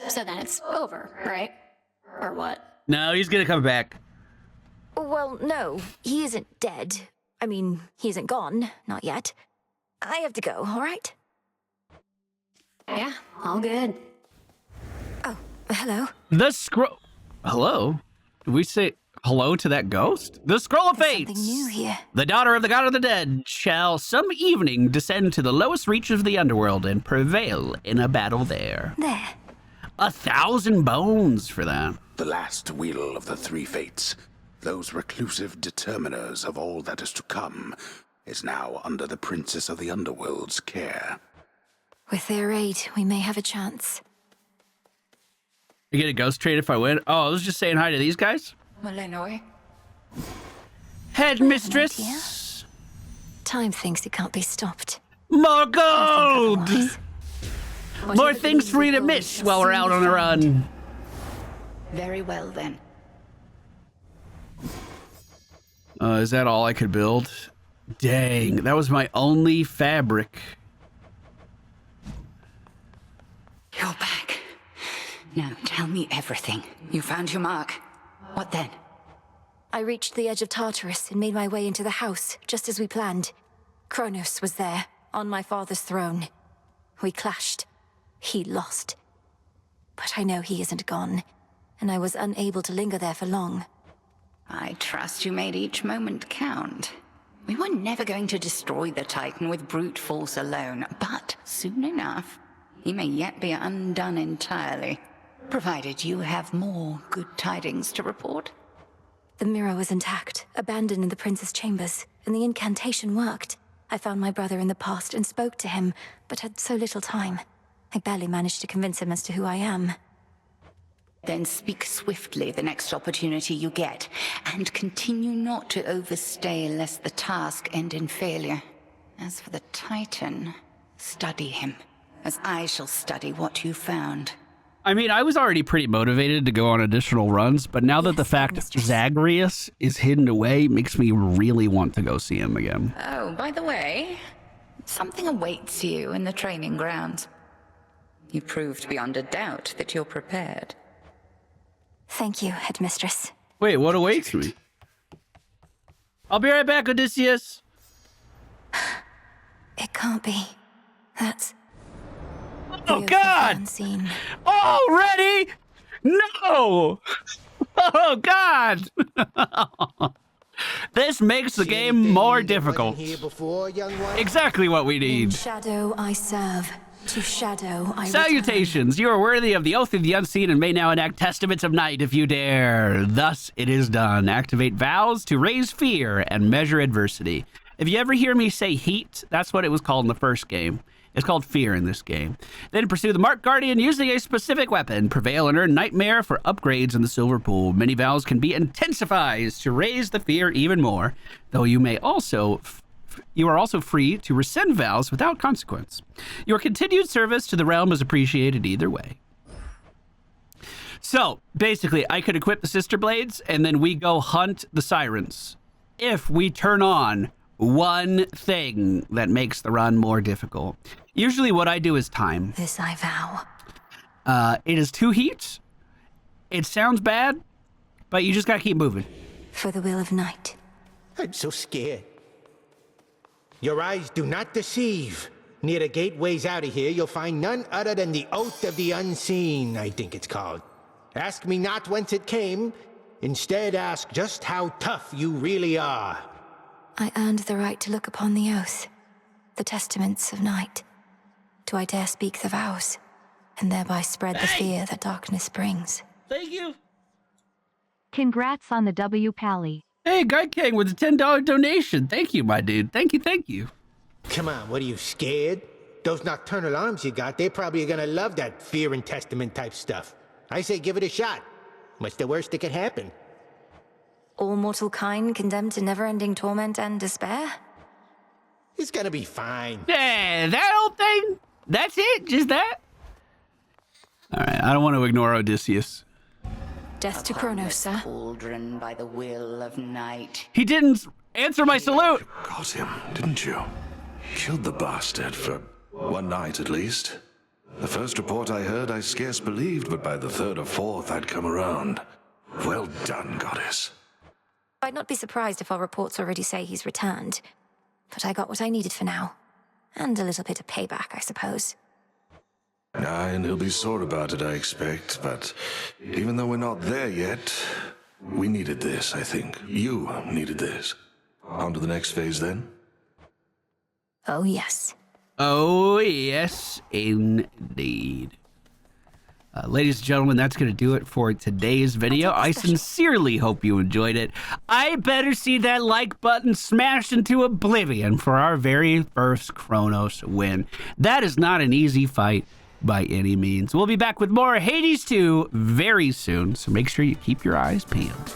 So then it's over, right? Or what? No, he's gonna come back. Well, no, he isn't dead. I mean, he isn't gone, not yet. I have to go, all right? Yeah, all good. Oh, hello? The scroll... Hello? Did we say hello to that ghost? The Scroll of Fates! Something new here. The daughter of the god of the dead shall some evening descend to the lowest reach of the underworld and prevail in a battle there. There. 1,000 bones for that. The last wheel of the three fates, those reclusive determiners of all that is to come, is now under the Princess of the Underworld's care. With their aid, we may have a chance. You get a ghost trade if I win? Oh, I was just saying hi to these guys. Melinoe? Headmistress! Time thinks it can't be stopped. More gold! Otherwise. More things for you to miss while we're out on a run. Very well, then. Is that all I could build? Dang, that was my only fabric. You're back. Now tell me everything. You found your mark. What then? I reached the edge of Tartarus and made my way into the house, just as we planned. Kronos was there, on my father's throne. We clashed. He lost. But I know he isn't gone, and I was unable to linger there for long. I trust you made each moment count. We were never going to destroy the Titan with brute force alone, but soon enough, he may yet be undone entirely, provided you have more good tidings to report. The mirror was intact, abandoned in the prince's chambers, and the incantation worked. I found my brother in the past and spoke to him, but had so little time. I barely managed to convince him as to who I am. Then speak swiftly the next opportunity you get, and continue not to overstay lest the task end in failure. As for the Titan, study him, as I shall study what you found. I mean, I was already pretty motivated to go on additional runs, but now that the fact Zagreus is hidden away makes me really want to go see him again. Oh, by the way, something awaits you in the training grounds. You proved beyond a doubt that you're prepared. Thank you, Headmistress. Wait, what awaits me? I'll be right back, Odysseus. It can't be. That's... Oh, God! Unseen. Already? No! Oh, God! This makes the game more difficult. Exactly what we need. In shadow I serve. To shadow I Salutations! You are worthy of the Oath of the Unseen and may now enact Testaments of Night if you dare. Thus it is done. Activate vows to raise fear and measure adversity. If you ever hear me say heat, that's what it was called in the first game. It's called fear in this game. Then pursue the Mark Guardian using a specific weapon. Prevail and earn Nightmare for upgrades in the Silver Pool. Many vows can be intensified to raise the fear even more, though you may also... You are also free to rescind vows without consequence. Your continued service to the realm is appreciated either way. So, basically, I could equip the Sister Blades, and then we go hunt the Sirens. If we turn on one thing that makes the run more difficult. Usually what I do is time. This I vow. It is 2 heats. It sounds bad, but you just gotta keep moving. For the will of night. I'm so scared. Your eyes do not deceive. Near the gateways out of here, you'll find none other than the Oath of the Unseen, I think it's called. Ask me not whence it came. Instead, ask just how tough you really are. I earned the right to look upon the oath, the testaments of night. Do I dare speak the vows, and thereby spread the fear that darkness brings? Thank you. Congrats on the W, Pally. Hey, Guy King with a $10 donation. Thank you, my dude. Thank you, thank you. Come on, what are you, scared? Those nocturnal arms you got, they're probably gonna love that fear and testament type stuff. I say give it a shot. What's the worst that could happen? All mortal kind condemned to never-ending torment and despair? It's gonna be fine. Yeah, that old thing? That's it? Just that? All right, I don't want to ignore Odysseus. Death to Kronos, sir. Cauldron by the will of night. He didn't answer my salute. You got him, didn't you? Killed the bastard for one night at least. The first report I heard I scarce believed, but by the 3rd or 4th I'd come around. Well done, goddess. I'd not be surprised if our reports already say he's returned. But I got what I needed for now. And a little bit of payback, I suppose. Aye, and he'll be sore about it, I expect. But even though we're not there yet, we needed this, I think. You needed this. On to the next phase, then? Oh, yes. Oh, yes, indeed. Ladies and gentlemen, that's going to do it for today's video. I sincerely hope you enjoyed it. I better see that like button smashed into oblivion for our very first Kronos win. That is not an easy fight by any means. We'll be back with more Hades 2 very soon, so make sure you keep your eyes peeled.